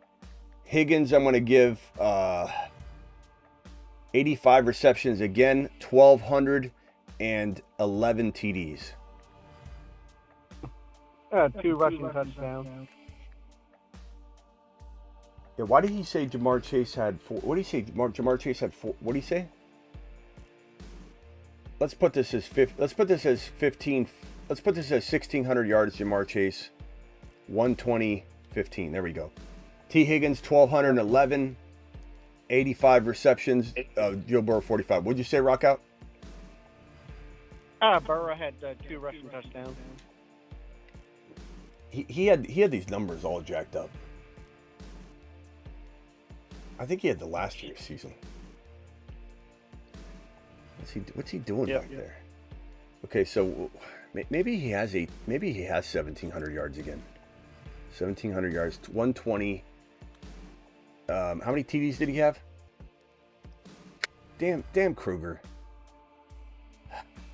Speaker 1: I'm going to give 85 receptions again, 1,211 TDs.
Speaker 6: 2 rushing touchdowns.
Speaker 1: Yeah, why did he say Jamar Chase had 4? What did he say? Jamar Chase had 4. What did he say? Let's put this as 15. Let's put this as 15. Let's put this as 1,600 yards. Jamar Chase, 120, 15. There we go. T. Higgins, 1,211, 85 receptions. Joe Burrow, 45. What'd you say, Rockout?
Speaker 6: Burrow had 2 rushing touchdowns.
Speaker 1: He had these numbers all jacked up. I think he had the last year's season. What's he doing back there? Okay, so maybe he has 1,700 yards again. 1,700 yards, 120. How many TDs did he have? Damn Kruger.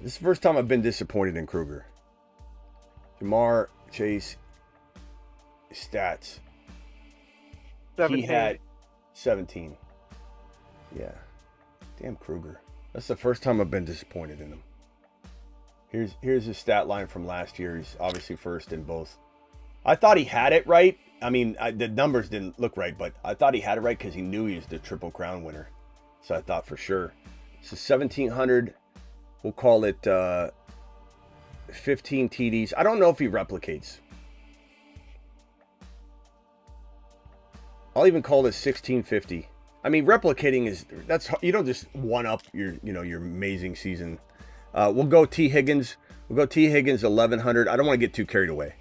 Speaker 1: This is the first time I've been disappointed in Kruger. Jamar Chase stats.
Speaker 6: 17.
Speaker 1: He had 17. Yeah. Damn Kruger. That's the first time I've been disappointed in him. Here's his stat line from last year. He's obviously first in both. I thought he had it right. I mean, the numbers didn't look right, but I thought he had it right because he knew he was the Triple Crown winner. So I thought for sure. So 1,700, we'll call it 15 TDs. I don't know if he replicates. I'll even call this 1,650. I mean, replicating that's you don't just one up your amazing season. We'll go T. Higgins. We'll go T. Higgins 1,100. I don't want to get too carried away.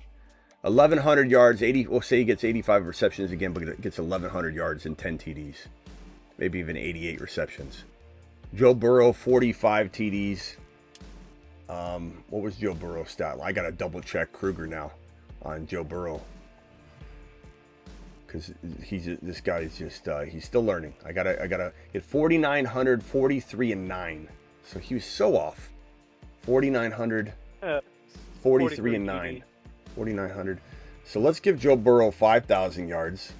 Speaker 1: 1,100 yards, 80. We'll say he gets 85 receptions again, but gets 1,100 yards and 10 TDs, maybe even 88 receptions. Joe Burrow 45 TDs. What was Joe Burrow's stat? I gotta double check Kruger now on Joe Burrow because this guy is just he's still learning. I gotta get 4,900, 43 and 9. So he was so off. 4,900, 43 and 9. 4,900. So let's give Joe Burrow 5,000 yards.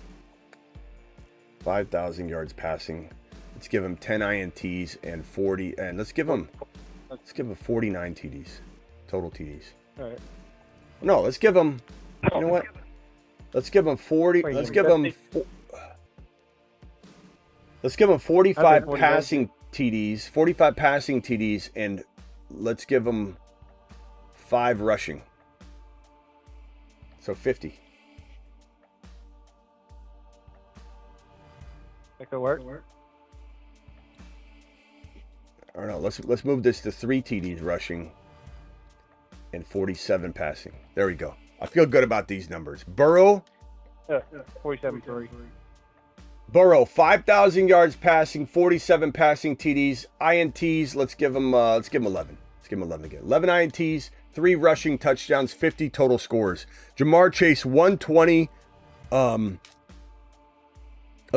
Speaker 1: 5,000 yards passing. Let's give him 10 INTs and 40. And let's give him 49 TDs. Total TDs.
Speaker 6: All right.
Speaker 1: No, let's give him. You know what? Let's give him 40. Let's give him 45 passing TDs. 45 passing TDs, and let's give him 5 rushing. So 50.
Speaker 6: That could work.
Speaker 1: Or no, let's move this to 3 TDs rushing and 47 passing. There we go. I feel good about these numbers. Burrow.
Speaker 6: 47-3.
Speaker 1: Burrow 5,000 yards passing, 47 passing TDs, INTs. Let's give him 11. Let's give him 11 again. 11 INTs, 3 rushing touchdowns, 50 total scores. Jamar Chase, 120. Let's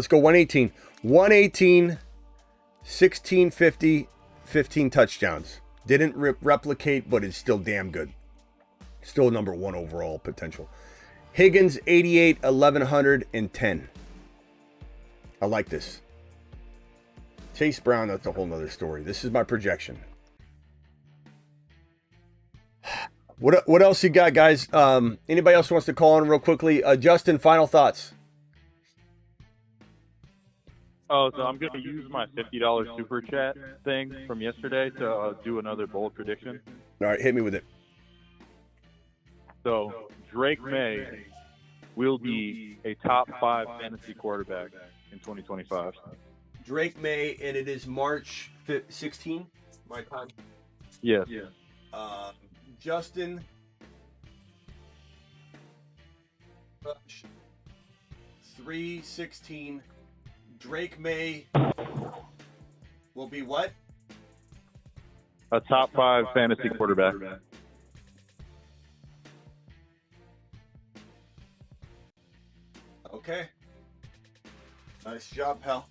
Speaker 1: go 118. 118, 1650, 15 touchdowns. Didn't replicate, but it's still damn good. Still number 1 overall potential. Higgins, 88, 1110. I like this. Chase Brown, that's a whole nother story. This is my projection. What else you got, guys? Anybody else wants to call on real quickly? Justin, final thoughts.
Speaker 5: Oh, so I'm going to use my $50 super chat thing from yesterday to do another bold prediction.
Speaker 1: All right, hit me with it.
Speaker 5: So Drake May will be a top 5 fantasy quarterback in 2025.
Speaker 1: Drake May, and it is March 16, my time.
Speaker 5: Yes.
Speaker 1: Justin. 3:16. Drake May will be what?
Speaker 5: A top 5 fantasy quarterback.
Speaker 1: Okay. Nice job, pal.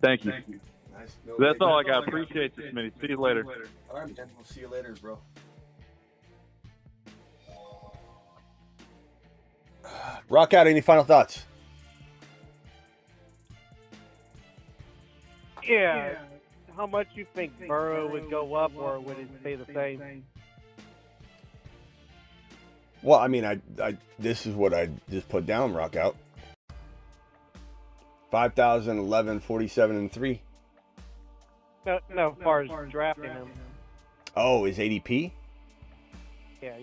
Speaker 5: Thank you.
Speaker 1: Nice.
Speaker 5: That's all I got. Appreciate you, Smitty. See you later.
Speaker 1: All right, man. We'll see you later, bro. Rock out. Any final thoughts?
Speaker 6: Yeah. How much you think Burrow would go up, or would it stay the same?
Speaker 1: Well, I mean, I this is what I just put down. Rock out. 5,000, 11, 47, and 3.
Speaker 6: No, as far as drafting him.
Speaker 1: Oh, is ADP?
Speaker 6: Yeah.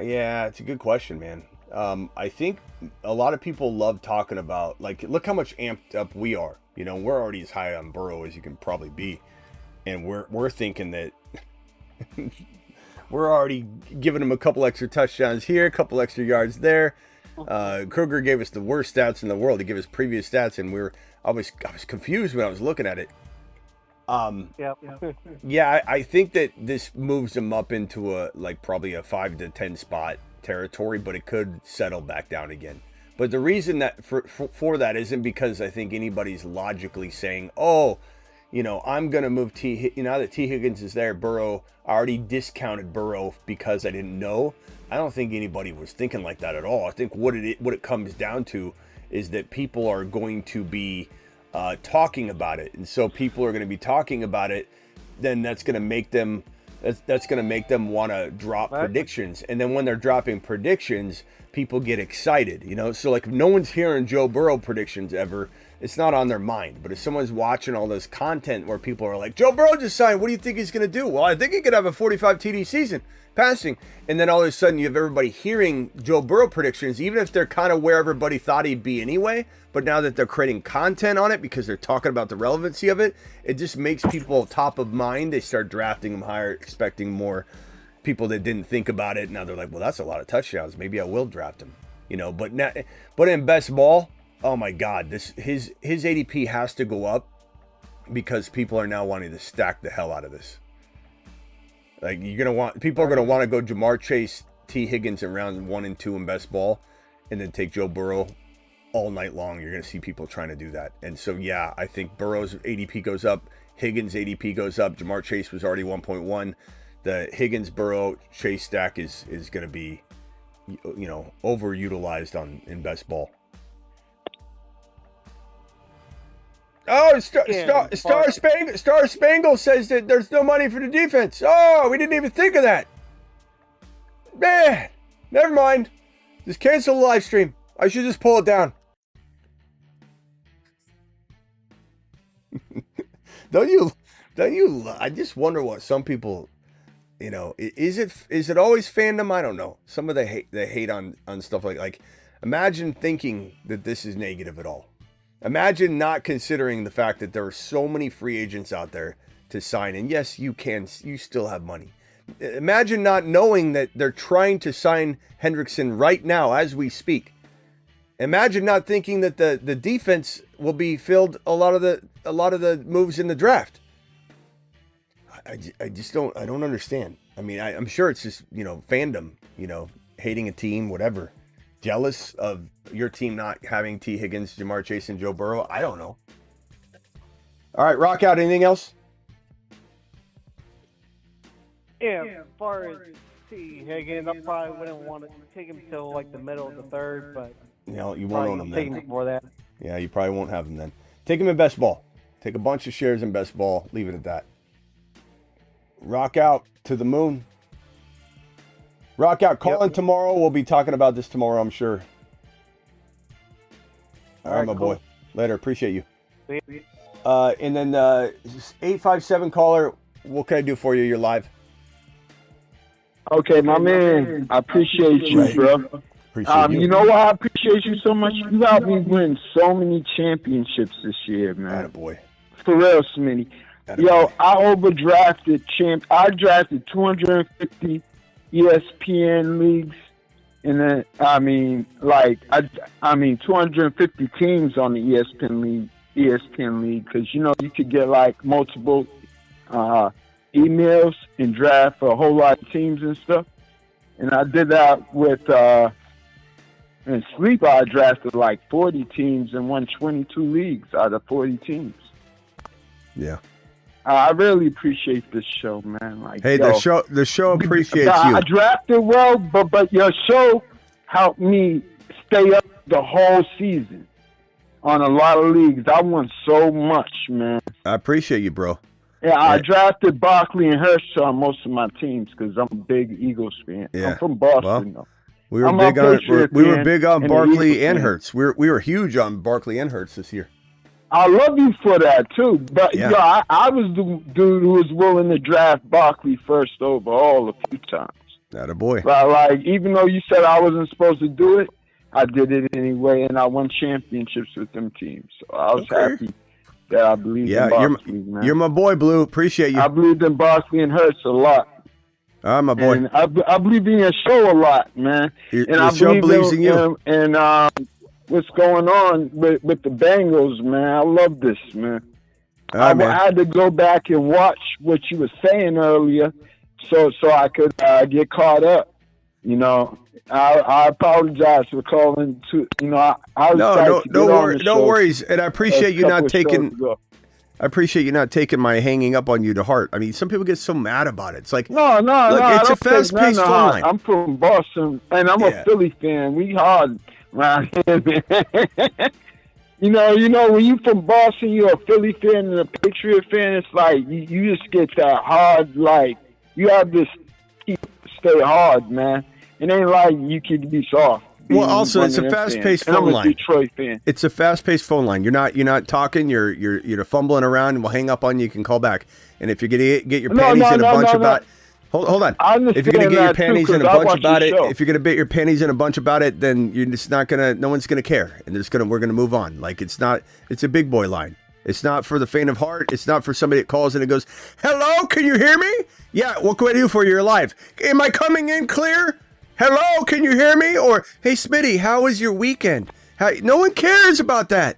Speaker 1: Yeah, it's a good question, man. I think a lot of people love talking about, like, look how much amped up we are. You know, we're already as high on Burrow as you can probably be, and we're thinking that we're already giving him a couple extra touchdowns here, a couple extra yards there. Kruger gave us the worst stats in the world. He gave us previous stats, and I was confused when I was looking at it. Yeah, I think that this moves him up into probably a 5 to 10 spot territory, but it could settle back down again. But the reason that for that isn't because I think anybody's logically saying, oh, you know, I'm going to move now that T. Higgins is there, Burrow, I already discounted Burrow because I didn't know. I don't think anybody was thinking like that at all. I think what it comes down to is that people are going to be talking about it. And so people are going to be talking about it, then that's going to make them want to drop predictions. And then when they're dropping predictions, people get excited, you know? So like if no one's hearing Joe Burrow predictions ever, it's not on their mind. But if someone's watching all this content where people are like, Joe Burrow just signed, what do you think he's going to do? Well, I think he could have a 45 TD season passing. And then all of a sudden you have everybody hearing Joe Burrow predictions, even if they're kind of where everybody thought he'd be anyway. But now that they're creating content on it because they're talking about the relevancy of it, it just makes people top of mind. They start drafting him higher, expecting more. People that didn't think about it, now they're like, well, that's a lot of touchdowns. Maybe I will draft him, you know. But in best ball, oh my God, his ADP has to go up because people are now wanting to stack the hell out of this. Like people are gonna want to go Jamar Chase, T. Higgins in rounds 1 and 2 in best ball, and then take Joe Burrow all night long. You're gonna see people trying to do that, and so yeah, I think Burrow's ADP goes up, Higgins' ADP goes up. Jamar Chase was already 1.1. The Higgins Burrow Chase stack is going to be, you know, overutilized in best ball. Oh, Star Spangle says that there's no money for the defense. Oh, we didn't even think of that. Man, never mind. Just cancel the live stream. I should just pull it down. Don't you? I just wonder what some people. You know, is it always fandom? I don't know. Some of the hate on stuff like imagine thinking that this is negative at all. Imagine not considering the fact that there are so many free agents out there to sign. And yes, you still have money. Imagine not knowing that they're trying to sign Hendrickson right now as we speak. Imagine not thinking that the defense will be filled a lot of the moves in the draft. I just don't understand. I mean, I'm sure it's just, fandom, hating a team, whatever. Jealous of your team not having T. Higgins, Jamar Chase, and Joe Burrow. I don't know. All right, rock out. Anything else?
Speaker 6: Yeah, as far as T. Higgins, I probably wouldn't want to take him till like the middle of the third, but
Speaker 1: You won't own him
Speaker 6: take
Speaker 1: then.
Speaker 6: him before that.
Speaker 1: Yeah, you probably won't have him then. Take him in best ball. Take a bunch of shares in best ball. Leave it at that. Rock out to the moon. Rock out. Call in tomorrow. We'll be talking about this tomorrow, I'm sure. All right, my boy. Later. Appreciate you. And then 857 caller. What can I do for you? You're live.
Speaker 7: Okay, my man. I appreciate you, bro.
Speaker 1: Appreciate you.
Speaker 7: You know why I appreciate you so much? You helped me win so many championships this year, man.
Speaker 1: Attaboy.
Speaker 7: For real, Smitty. Yo, I overdrafted I drafted 250 ESPN leagues, and then 250 teams on the ESPN league, because you could get like multiple emails and draft a whole lot of teams and stuff. And I did that with in sleep. I drafted like 40 teams and won 22 leagues out of 40 teams.
Speaker 1: Yeah.
Speaker 7: I really appreciate this show, man. Like,
Speaker 1: hey, the show appreciates you.
Speaker 7: I drafted well, but your show helped me stay up the whole season on a lot of leagues. I won so much, man.
Speaker 1: I appreciate you, bro.
Speaker 7: Yeah, I drafted Barkley and Herschel on most of my teams because I'm a big Eagles fan.
Speaker 1: Yeah.
Speaker 7: I'm from Boston, though.
Speaker 1: We were big on Barkley and Hurts. We were huge on Barkley and Hurts this year.
Speaker 7: I love you for that too, but I was the dude who was willing to draft Barkley first overall a few times.
Speaker 1: Attaboy.
Speaker 7: But like, even though you said I wasn't supposed to do it, I did it anyway, and I won championships with them teams. So I was happy that I believed in Barkley, man.
Speaker 1: You're my boy, Blue. Appreciate you.
Speaker 7: I believed in Barkley and Hurts a lot.
Speaker 1: My boy.
Speaker 7: And I believe in your show a lot, man.
Speaker 1: The show believes in you.
Speaker 7: And what's going on with the Bengals, man? I love this, man. I had to go back and watch what you were saying earlier, so I could get caught up. I apologize for calling to. I was
Speaker 1: no worries, and I appreciate you not taking. I appreciate you not taking my hanging up on you to heart. I mean, some people get so mad about it. It's like,
Speaker 7: no.
Speaker 1: It's a fast-paced phone line.
Speaker 7: I'm from Boston, and I'm a Philly fan. We hard around here, man. You know, when you from Boston, you're a Philly fan and a Patriot fan. It's like you just get that hard. Like you have to stay hard, man. It ain't like you can be soft.
Speaker 1: Well, also it's a fast-paced phone line.
Speaker 7: I'm a Detroit fan.
Speaker 1: It's a fast-paced phone line. You're not talking. You're fumbling around, and we'll hang up on you. You can call back. And if you're gonna get your panties in a bunch about, hold on. If you're gonna get your panties in a bunch about it, if you're gonna bet your panties in a bunch about it, then you're just not gonna. No one's gonna care, and we're gonna move on. Like it's not. It's a big boy line. It's not for the faint of heart. It's not for somebody that calls in and goes, "Hello, can you hear me? Yeah, what can I do for you? You're live. Am I coming in clear? Hello, can you hear me? Or, hey, Smitty, how was your weekend? No one cares about that.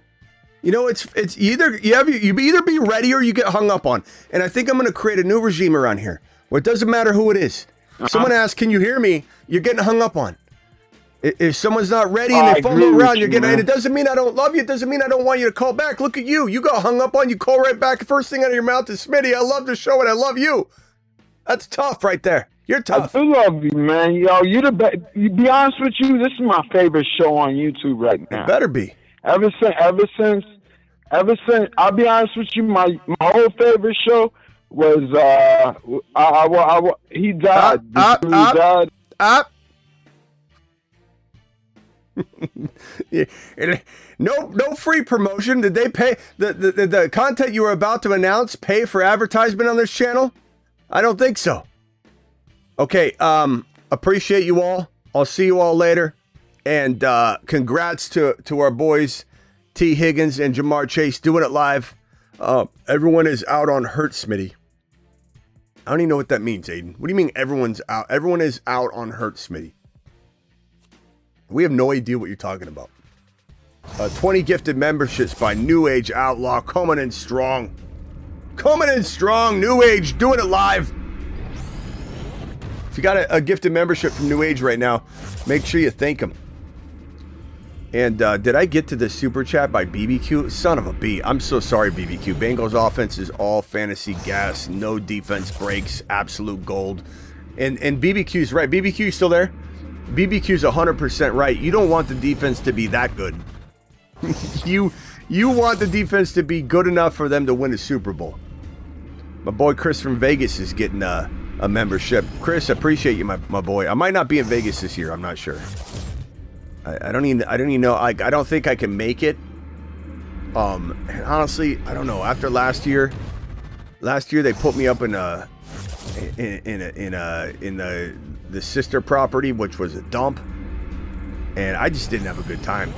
Speaker 1: It's either you either be ready or you get hung up on. And I think I'm going to create a new regime around here where it doesn't matter who it is. Someone asks, can you hear me? You're getting hung up on. If someone's not ready and they fumble around, you're getting. And it doesn't mean I don't love you. It doesn't mean I don't want you to call back. Look at you. You got hung up on. You call right back. The first thing out of your mouth is, Smitty, I love the show and I love you. That's tough right there. You're tough.
Speaker 7: I do love you, man. Yo, you're the best. To be honest with you, this is my favorite show on YouTube right now.
Speaker 1: It better be.
Speaker 7: Ever since. I'll be honest with you, my whole favorite show was he died.
Speaker 1: Yeah. No free promotion. Did they pay the content you were about to announce? Pay for advertisement on this channel? I don't think so. Okay, appreciate you all. I'll see you all later. And congrats to our boys, T. Higgins and Jamar Chase, doing it live. Everyone is out on Hurt, Smitty. I don't even know what that means, Aiden. What do you mean everyone's out? Everyone is out on Hurt, Smitty. We have no idea what you're talking about. 20 gifted memberships by New Age Outlaw coming in strong. Coming in strong. New Age doing it live. If you got a gifted membership from New Age right now, make sure you thank them. And did I get to the super chat by BBQ? Son of a B. I'm so sorry, BBQ. Bengals offense is all fantasy gas. No defense breaks. Absolute gold. And BBQ's right. BBQ still there? BBQ's 100% right. You don't want the defense to be that good. You want the defense to be good enough for them to win a Super Bowl. My boy Chris from Vegas is getting a membership. Chris, appreciate you, my boy. I might not be in Vegas this year. I'm not sure. I don't even know. I don't think I can make it. And honestly, I don't know. After last year they put me up in the sister property, which was a dump, and I just didn't have a good time.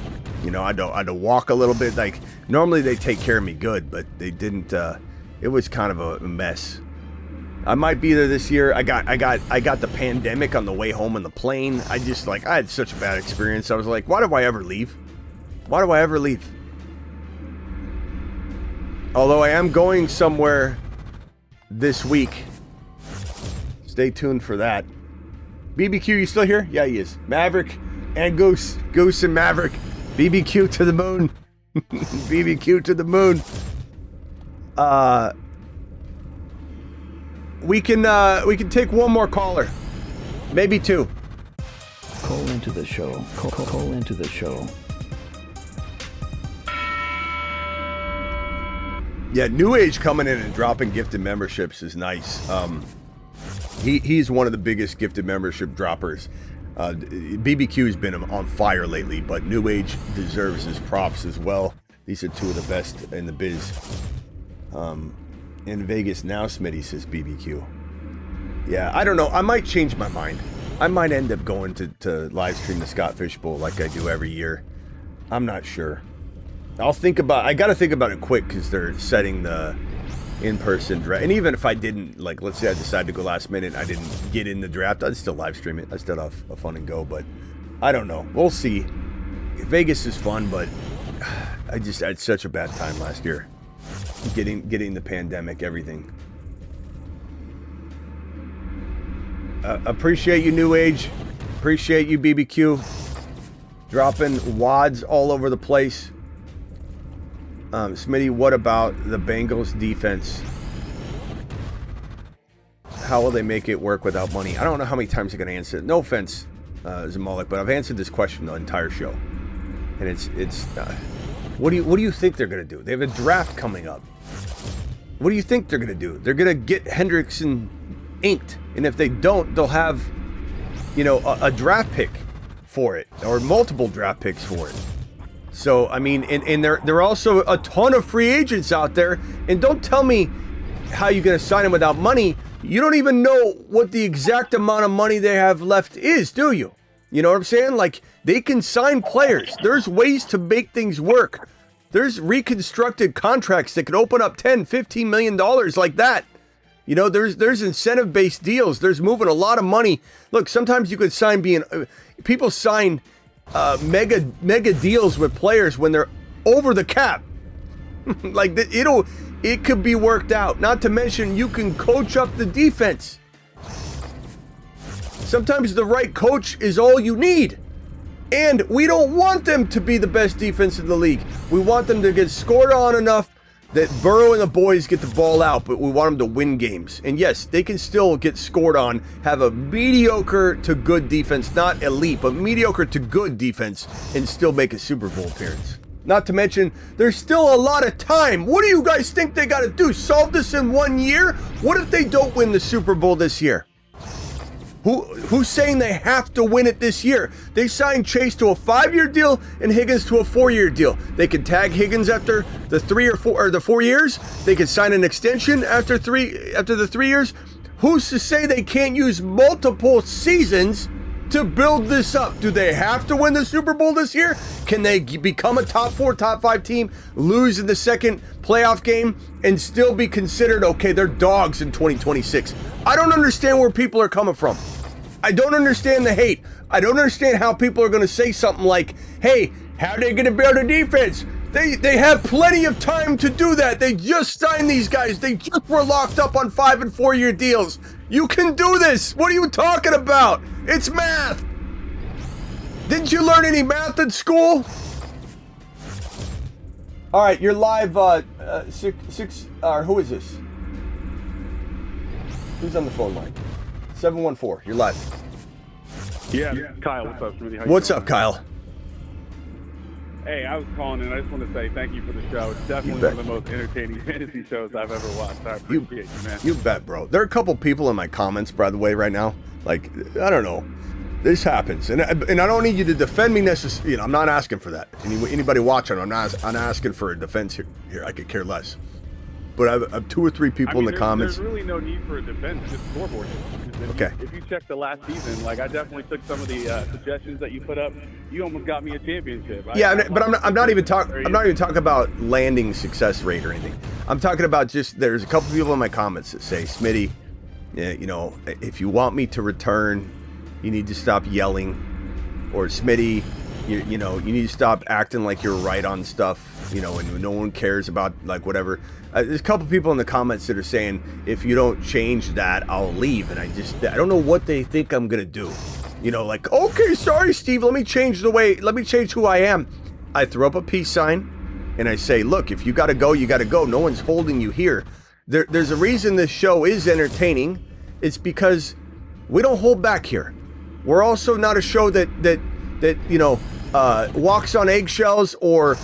Speaker 1: You know, I had to walk a little bit. Like normally they take care of me good, but they didn't. It was kind of a mess. I might be there this year. I got the pandemic on the way home on the plane. I had such a bad experience. I was like, why do I ever leave? Why do I ever leave? Although I am going somewhere this week. Stay tuned for that. BBQ, you still here? Yeah, he is. Maverick and Goose. Goose and Maverick. BBQ to the moon. BBQ to the moon. We can take one more caller, maybe two.
Speaker 2: Call into the show. Call into the show.
Speaker 1: Yeah, New Age coming in and dropping gifted memberships is nice. He's one of the biggest gifted membership droppers. BBQ's been on fire lately, but New Age deserves his props as well. These are two of the best in the biz. In Vegas now, Smitty, says BBQ. Yeah, I don't know. I might change my mind. I might end up going to live stream the Scott Fish Bowl like I do every year. I'm not sure. I got to think about it quick because they're setting the in-person draft. And even if I didn't, like, let's say I decided to go last minute, I didn't get in the draft, I'd still live stream it. I'd still have a fun and go, but I don't know. We'll see. Vegas is fun, but I just had such a bad time last year. Getting the pandemic, everything. Appreciate you, New Age. Appreciate you, BBQ. Dropping wads all over the place. Smitty, what about the Bengals defense? How will they make it work without money? I don't know how many times I'm going to answer it. No offense, Zamalek, but I've answered this question the entire show. And it's what do you think they're going to do? They have a draft coming up. What do you think they're going to do? They're going to get Hendrickson inked. And if they don't, they'll have, a draft pick for it or multiple draft picks for it. So, I mean, and there are also a ton of free agents out there. And don't tell me how you're going to sign them without money. You don't even know what the exact amount of money they have left is, do you? You know what I'm saying? Like, they can sign players. There's ways to make things work. There's reconstructed contracts that could open up $10, $15 million like that. There's incentive-based deals. There's moving a lot of money. Look, sometimes you could people sign mega deals with players when they're over the cap. Like, it could be worked out. Not to mention, you can coach up the defense. Sometimes the right coach is all you need. And we don't want them to be the best defense in the league. We want them to get scored on enough that Burrow and the boys get the ball out, but we want them to win games. And yes, they can still get scored on, have a mediocre to good defense, not elite, but mediocre to good defense, and still make a Super Bowl appearance. Not to mention, there's still a lot of time. What do you guys think they got to do? Solve this in 1 year? What if they don't win the Super Bowl this year? Who's saying they have to win it this year? They signed Chase to a 5-year deal and Higgins to a 4-year deal. They can tag Higgins after the 4 years. They can sign an extension after the 3 years. Who's to say they can't use multiple seasons to build this up? Do they have to win the Super Bowl this year? Can they become a top 4, top 5 team, lose in the second playoff game, and still be considered, okay, they're dogs in 2026? I don't understand where people are coming from. I don't understand the hate. I don't understand how people are going to say something like, hey, how are they going to build a defense? They have plenty of time to do that. They just signed these guys. They just were locked up on 5- and 4-year deals. You can do this. What are you talking about? It's math. Didn't you learn any math in school? All right, you're live. Who is this? Who's on the phone line? 714. You're live.
Speaker 9: Yeah, Kyle. What's up, Smitty?
Speaker 1: What's up, Kyle?
Speaker 9: Hey, I was calling in. I just want to say thank you for the show. It's definitely one of the most entertaining fantasy shows I've ever watched. I appreciate you, man.
Speaker 1: You bet, bro. There are a couple people in my comments, by the way, right now. Like, I don't know. This happens. And I don't need you to defend me necessarily. You know, I'm not asking for that. Anybody watching, I'm not asking for a defense here. I could care less. But I have 2 or 3 people in the comments.
Speaker 9: There's really no need for a defense, just scoreboard. If you check the last season, like I definitely took some of the suggestions that you put up. You almost got me a championship.
Speaker 1: But I'm not even talking about landing success rate or anything. I'm talking about just there's a couple people in my comments that say, Smitty, you know, if you want me to return, you need to stop yelling, or Smitty, you know, you need to stop acting like you're right on stuff, you know, and no one cares about like whatever. There's a couple people in the comments that are saying, if you don't change that, I'll leave. And I don't know what they think I'm going to do. You know, like, okay, sorry, Steve, let me change who I am. I throw up a peace sign and I say, look, if you got to go, you got to go. No one's holding you here. There's a reason this show is entertaining. It's because we don't hold back here. We're also not a show that you know, walks on eggshells or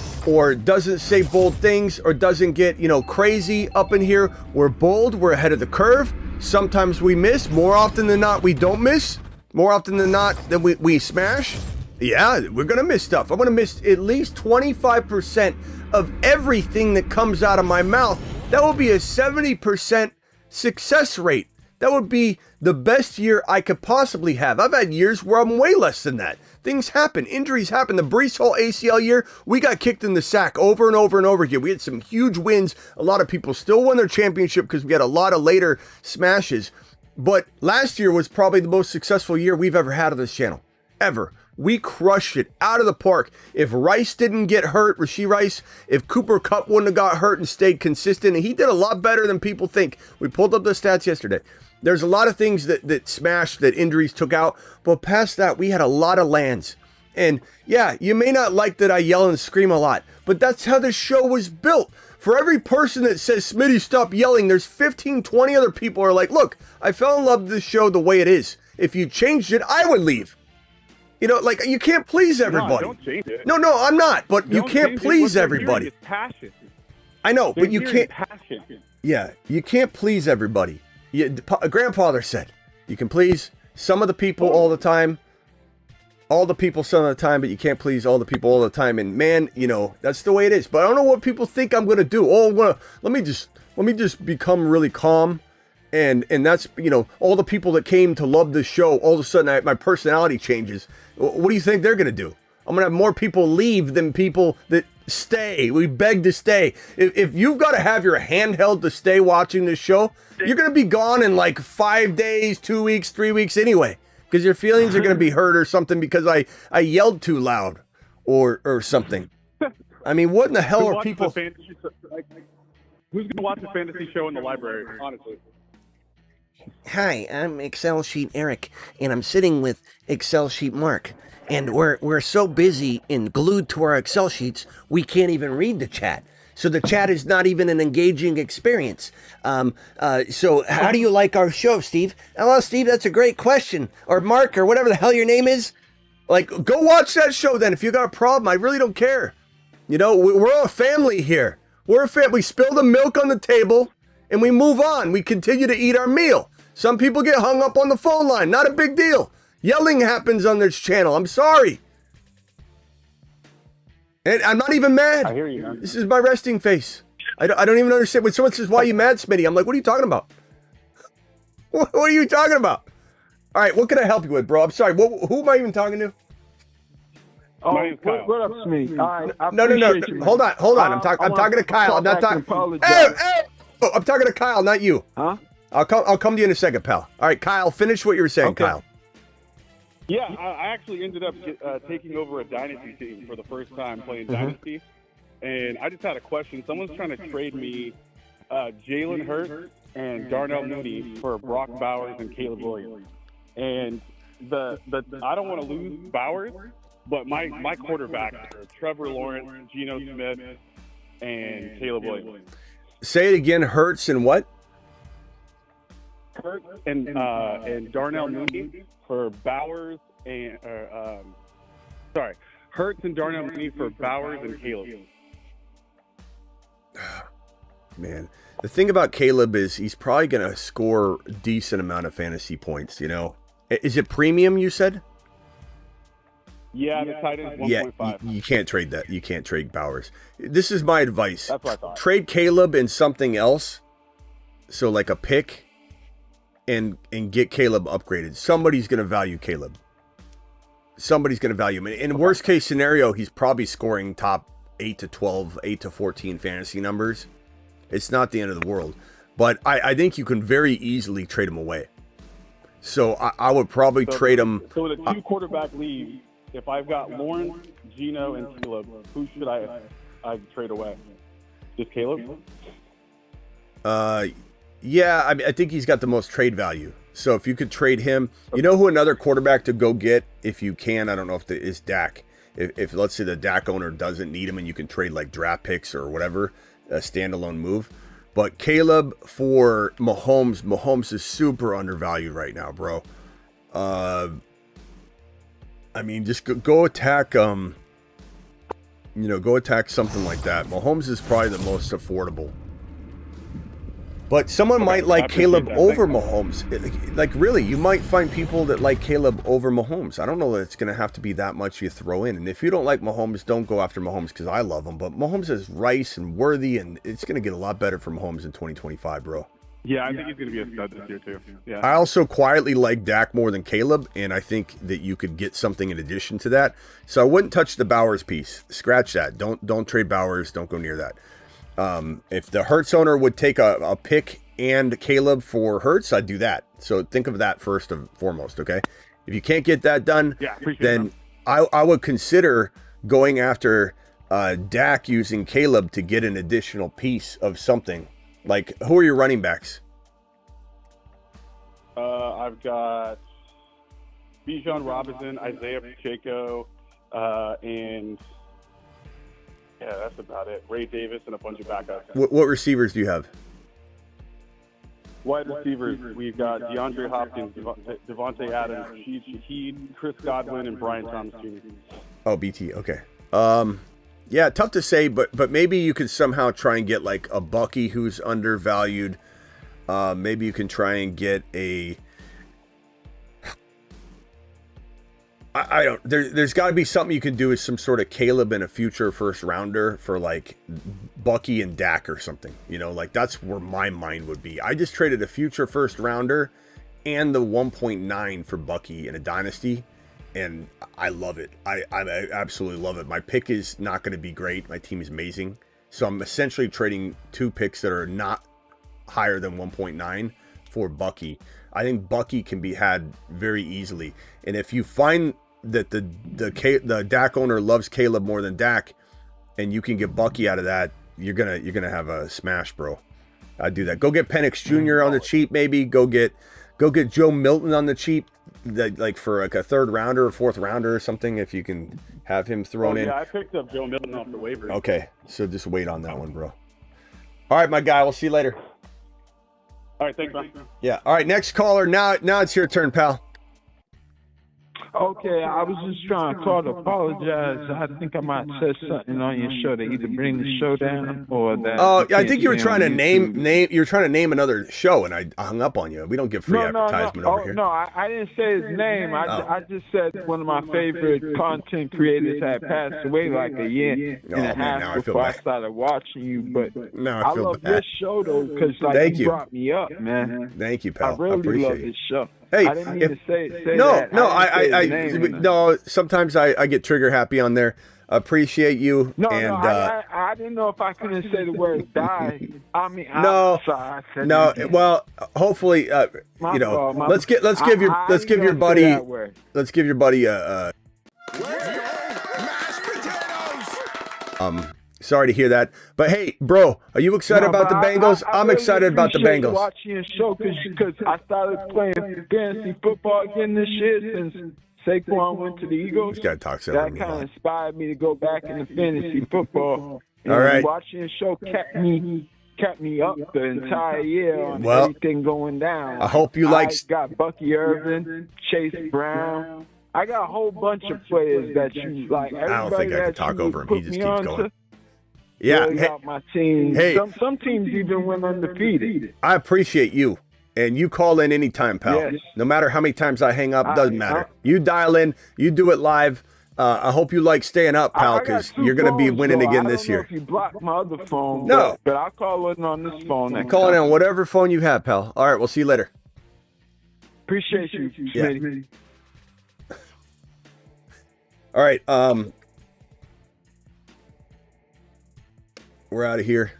Speaker 1: doesn't say bold things or doesn't get, you know, crazy up in here. We're bold. We're ahead of the curve. Sometimes we miss. More often than not, we don't miss. More often than not, then we smash. Yeah, we're going to miss stuff. I'm going to miss at least 25% of everything that comes out of my mouth. That will be a 70% success rate. That would be the best year I could possibly have. I've had years where I'm way less than that. Things happen. Injuries happen. The Breece Hall ACL year, we got kicked in the sack over and over and over again. We had some huge wins. A lot of people still won their championship because we had a lot of later smashes. But last year was probably the most successful year we've ever had on this channel. Ever. We crushed it out of the park. If Rice didn't get hurt, Rashee Rice, if Cooper Kupp wouldn't have got hurt and stayed consistent, and he did a lot better than people think. We pulled up the stats yesterday. There's a lot of things that smashed, that injuries took out, but past that, we had a lot of lands. And yeah, you may not like that I yell and scream a lot, but that's how this show was built. For every person that says, Smitty, stop yelling, there's 15, 20 other people who are like, look, I fell in love with this show the way it is. If you changed it, I would leave. You know, like, you can't please everybody.
Speaker 9: No, don't change it.
Speaker 1: No, I'm not, but you can't please everybody.
Speaker 9: It's passion.
Speaker 1: I know, but you can't.
Speaker 9: Passion.
Speaker 1: Yeah, you can't please everybody. Grandfather said, you can please some of the people all the time, all the people some of the time, but you can't please all the people all the time. And man, you know, that's the way it is. But I don't know what people think I'm going to do. Let me just become really calm. And that's, you know, all the people that came to love this show, all of a sudden my personality changes. What do you think they're going to do? I'm going to have more people leave than people that stay. We beg to stay. If you've got to have your hand held to stay watching this show, you're going to be gone in like 5 days, 2 weeks, 3 weeks anyway, because your feelings are going to be hurt or something because I yelled too loud or something. I mean, what in the hell are people?
Speaker 9: Who's going to watch the fantasy show in the library, honestly?
Speaker 10: Hi, I'm Excel Sheet Eric, and I'm sitting with Excel Sheet Mark. And we're so busy and glued to our Excel sheets, we can't even read the chat. So the chat is not even an engaging experience. So how do you like our show, Steve? Hello, Steve, that's a great question. Or Mark, or whatever the hell your name is.
Speaker 1: Like, go watch that show then. If you got a problem, I really don't care. You know, we're a family here. We're a family. We spill the milk on the table, and we move on. We continue to eat our meal. Some people get hung up on the phone line. Not a big deal. Yelling happens on this channel. I'm sorry. And I'm not even mad.
Speaker 9: I hear you, man.
Speaker 1: This is my resting face. I don't even understand. When someone says, why are you mad, Smitty? I'm like, what are you talking about? What are you talking about? All right, what can I help you with, bro? I'm sorry. Who am I even talking to?
Speaker 7: Oh, what up, Smitty?
Speaker 1: No. Hold on. I'm talking to Kyle. I'm not talking. Hey! Oh, I'm talking to Kyle, not you.
Speaker 7: Huh?
Speaker 1: I'll come to you in a second, pal. All right, Kyle, finish what you were saying, okay. Kyle.
Speaker 9: Yeah, I actually ended up taking over a Dynasty team for the first time playing Dynasty. and I just had a question. Someone's trying to trade me Jalen Hurts and Darnell Mooney for Brock Bowers and Caleb Williams. And the I don't want to lose Bowers, but my quarterbacks are Trevor Lawrence, Geno Smith, and Caleb Williams.
Speaker 1: Say it again. Hurts and what?
Speaker 9: Hurts and Darnell Mooney for Bowers and Hurts and Darnell Mooney for Bowers and Caleb.
Speaker 1: Man, the thing about Caleb is he's probably going to score a decent amount of fantasy points, you know. Is it premium, you said?
Speaker 9: Yeah, the tight end is 1.5.
Speaker 1: Yeah, you can't trade that. You can't trade Bowers. This is my advice.
Speaker 9: That's what I thought.
Speaker 1: Trade Caleb and something else. So like a pick and get Caleb upgraded. Somebody's going to value Caleb. Somebody's going to value him. In worst case scenario, he's probably scoring top 8 to 12, 8 to 14 fantasy numbers. It's not the end of the world. But I think you can very easily trade him away. So I would probably trade him.
Speaker 9: So with a 2-quarterback league, if I've got Lawrence, Geno, and Caleb, who should I trade away? Just Caleb?
Speaker 1: Yeah, I think he's got the most trade value. So if you could trade him, you know who another quarterback to go get if you can? I don't know if it's Dak. If let's say the Dak owner doesn't need him and you can trade like draft picks or whatever, a standalone move. But Caleb for Mahomes. Mahomes is super undervalued right now, bro. I mean, just go attack. Go attack something like that. Mahomes is probably the most affordable. But someone might like Caleb over Mahomes. Like, really, you might find people that like Caleb over Mahomes. I don't know that it's going to have to be that much you throw in. And if you don't like Mahomes, don't go after Mahomes because I love him. But Mahomes is Rice and Worthy, and it's going to get a lot better for Mahomes in 2025, bro.
Speaker 9: Yeah, I think he's going to be a stud this year, too. Yeah.
Speaker 1: I also quietly like Dak more than Caleb, and I think that you could get something in addition to that. So I wouldn't touch the Bowers piece. Scratch that. Don't trade Bowers. Don't go near that. If the Hurts owner would take a pick and Caleb for Hurts, I'd do that. So think of that first and foremost, okay? If you can't get that done, then I would consider going after Dak using Caleb to get an additional piece of something. Like, who are your running backs?
Speaker 9: I've got Bijan Robinson, Isaiah Pacheco, and... yeah, that's about it. Ray Davis and a bunch of backups.
Speaker 1: What receivers do you have?
Speaker 9: Wide receivers, we've got DeAndre Hopkins, Devontae Adams, Rashid Shaheed, Chris Godwin, and Brian Thomas Jr.
Speaker 1: Oh, BT. Okay. Yeah, tough to say, but maybe you could somehow try and get like a Bucky who's undervalued. Maybe you can try and get a... I don't. There's got to be something you can do with some sort of Caleb and a future first rounder for like Bucky and Dak or something. You know, like that's where my mind would be. I just traded a future first rounder and the 1.9 for Bucky in a dynasty, and I love it. I absolutely love it. My pick is not going to be great. My team is amazing, so I'm essentially trading 2 picks that are not higher than 1.9 for Bucky. I think Bucky can be had very easily. And if you find that the Dak owner loves Caleb more than Dak, and you can get Bucky out of that, you're gonna have a smash, bro. I'd do that. Go get Penix Jr. on the cheap, maybe. Go get Joe Milton on the cheap, like for like a 3rd rounder or 4th rounder or something. If you can have him thrown in.
Speaker 9: Yeah, I picked up Joe Milton off the waiver.
Speaker 1: Okay, so just wait on that one, bro. All right, my guy. We'll see you later.
Speaker 9: All right, thanks, man.
Speaker 1: Yeah. All right, next caller. Now it's your turn, pal.
Speaker 11: Okay, I was just trying to call to apologize. I think I might have said something on your show to either bring the show down or that.
Speaker 1: Oh, I think you were trying to name. You were trying to name another show, and I hung up on you. We don't give free advertisement over here.
Speaker 11: No, I didn't say his name. I just said one of my favorite content creators had passed away like a year and a half before I started watching you. But I love this show though because you brought me up, man.
Speaker 1: Thank you, pal.
Speaker 11: I really love this show.
Speaker 1: Hey,
Speaker 11: I didn't mean to say
Speaker 1: no,
Speaker 11: that.
Speaker 1: No. Sometimes I get trigger happy on there. Appreciate you.
Speaker 11: I didn't know if I couldn't say the word die. I mean,
Speaker 1: no,
Speaker 11: I'm sorry.
Speaker 1: No. Well, hopefully, let's give your buddy Sorry to hear that. But hey, bro, are you excited about the Bengals? I'm
Speaker 11: really
Speaker 1: excited about the
Speaker 11: appreciate
Speaker 1: Bengals.
Speaker 11: Watching your show because I started playing fantasy football again this year since Saquon went to the Eagles.
Speaker 1: Just gotta talk
Speaker 11: that kind of inspired me to go back into fantasy football. And
Speaker 1: all right.
Speaker 11: Watching your show kept me up the entire year on everything going down.
Speaker 1: I hope you like.
Speaker 11: Got Bucky Irvin, Chase Brown. I got a whole bunch of players that you like.
Speaker 1: I don't think I can talk over him. He just keeps going.
Speaker 11: Yeah,
Speaker 1: hey,
Speaker 11: my team.
Speaker 1: Hey,
Speaker 11: some teams even went undefeated.
Speaker 1: I appreciate you, and you call in anytime, pal.
Speaker 11: Yes.
Speaker 1: No matter how many times I hang up, doesn't matter. You dial in, you do it live. I hope you like staying up, pal, because you're going to be winning again this year.
Speaker 11: I don't know if you blocked my other phone,
Speaker 1: no,
Speaker 11: but I'll call in on this phone next
Speaker 1: Calling
Speaker 11: time.
Speaker 1: in on whatever phone you have, pal. All right, we'll see you later.
Speaker 11: Appreciate you, Smitty.
Speaker 1: All right, we're out of here.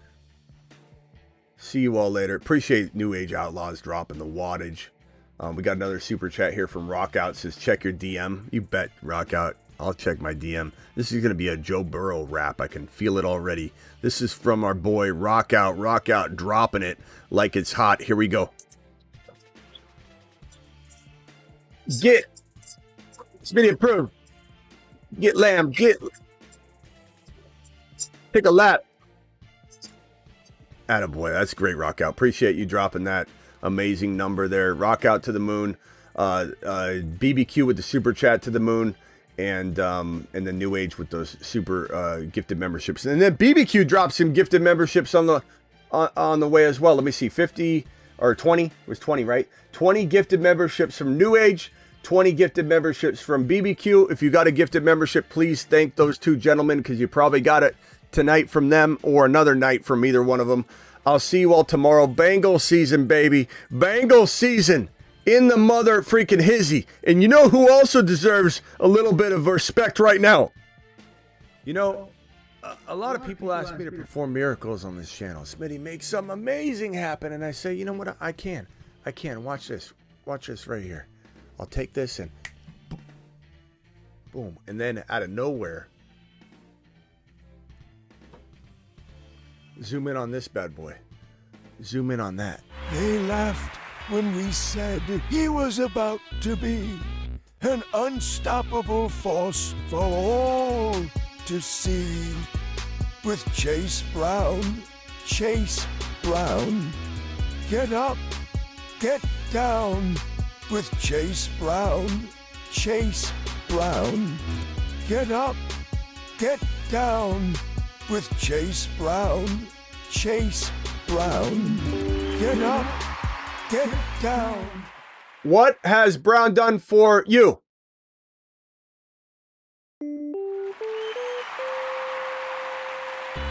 Speaker 1: See you all later. Appreciate New Age Outlaws dropping the wattage. We got another super chat here from Rockout. Says, check your DM. You bet, Rockout. I'll check my DM. This is going to be a Joe Burrow rap. I can feel it already. This is from our boy Rockout, dropping it like it's hot. Here we go. Get Smitty approved. Get lamb. Take a lap. Attaboy. That's great, Rockout. Appreciate you dropping that amazing number there. Rock out to the moon. BBQ with the super chat to the moon. And then New Age with those super gifted memberships. And then BBQ drops some gifted memberships on the way as well. Let me see. 50 or 20. It was 20, right? 20 gifted memberships from New Age. 20 gifted memberships from BBQ. If you got a gifted membership, please thank those two gentlemen, because you probably got it tonight from them or another night from either one of them. I'll see you all tomorrow. Bengals season, baby. Bengals season in the mother freaking hizzy. And you know who also deserves a little bit of respect right now? You know, a lot of people ask me to perform miracles on this channel. Smitty, make something amazing happen. And I say, you know what? I can. Watch this. Watch this right here. I'll take this and boom. And then out of nowhere, zoom in on this bad boy. Zoom in on that.
Speaker 12: They laughed when we said he was about to be an unstoppable force for all to see. With Chase Brown, get up, get down. With Chase Brown, get up, get down. With Chase Brown, get up, get down.
Speaker 1: What has Brown done for you?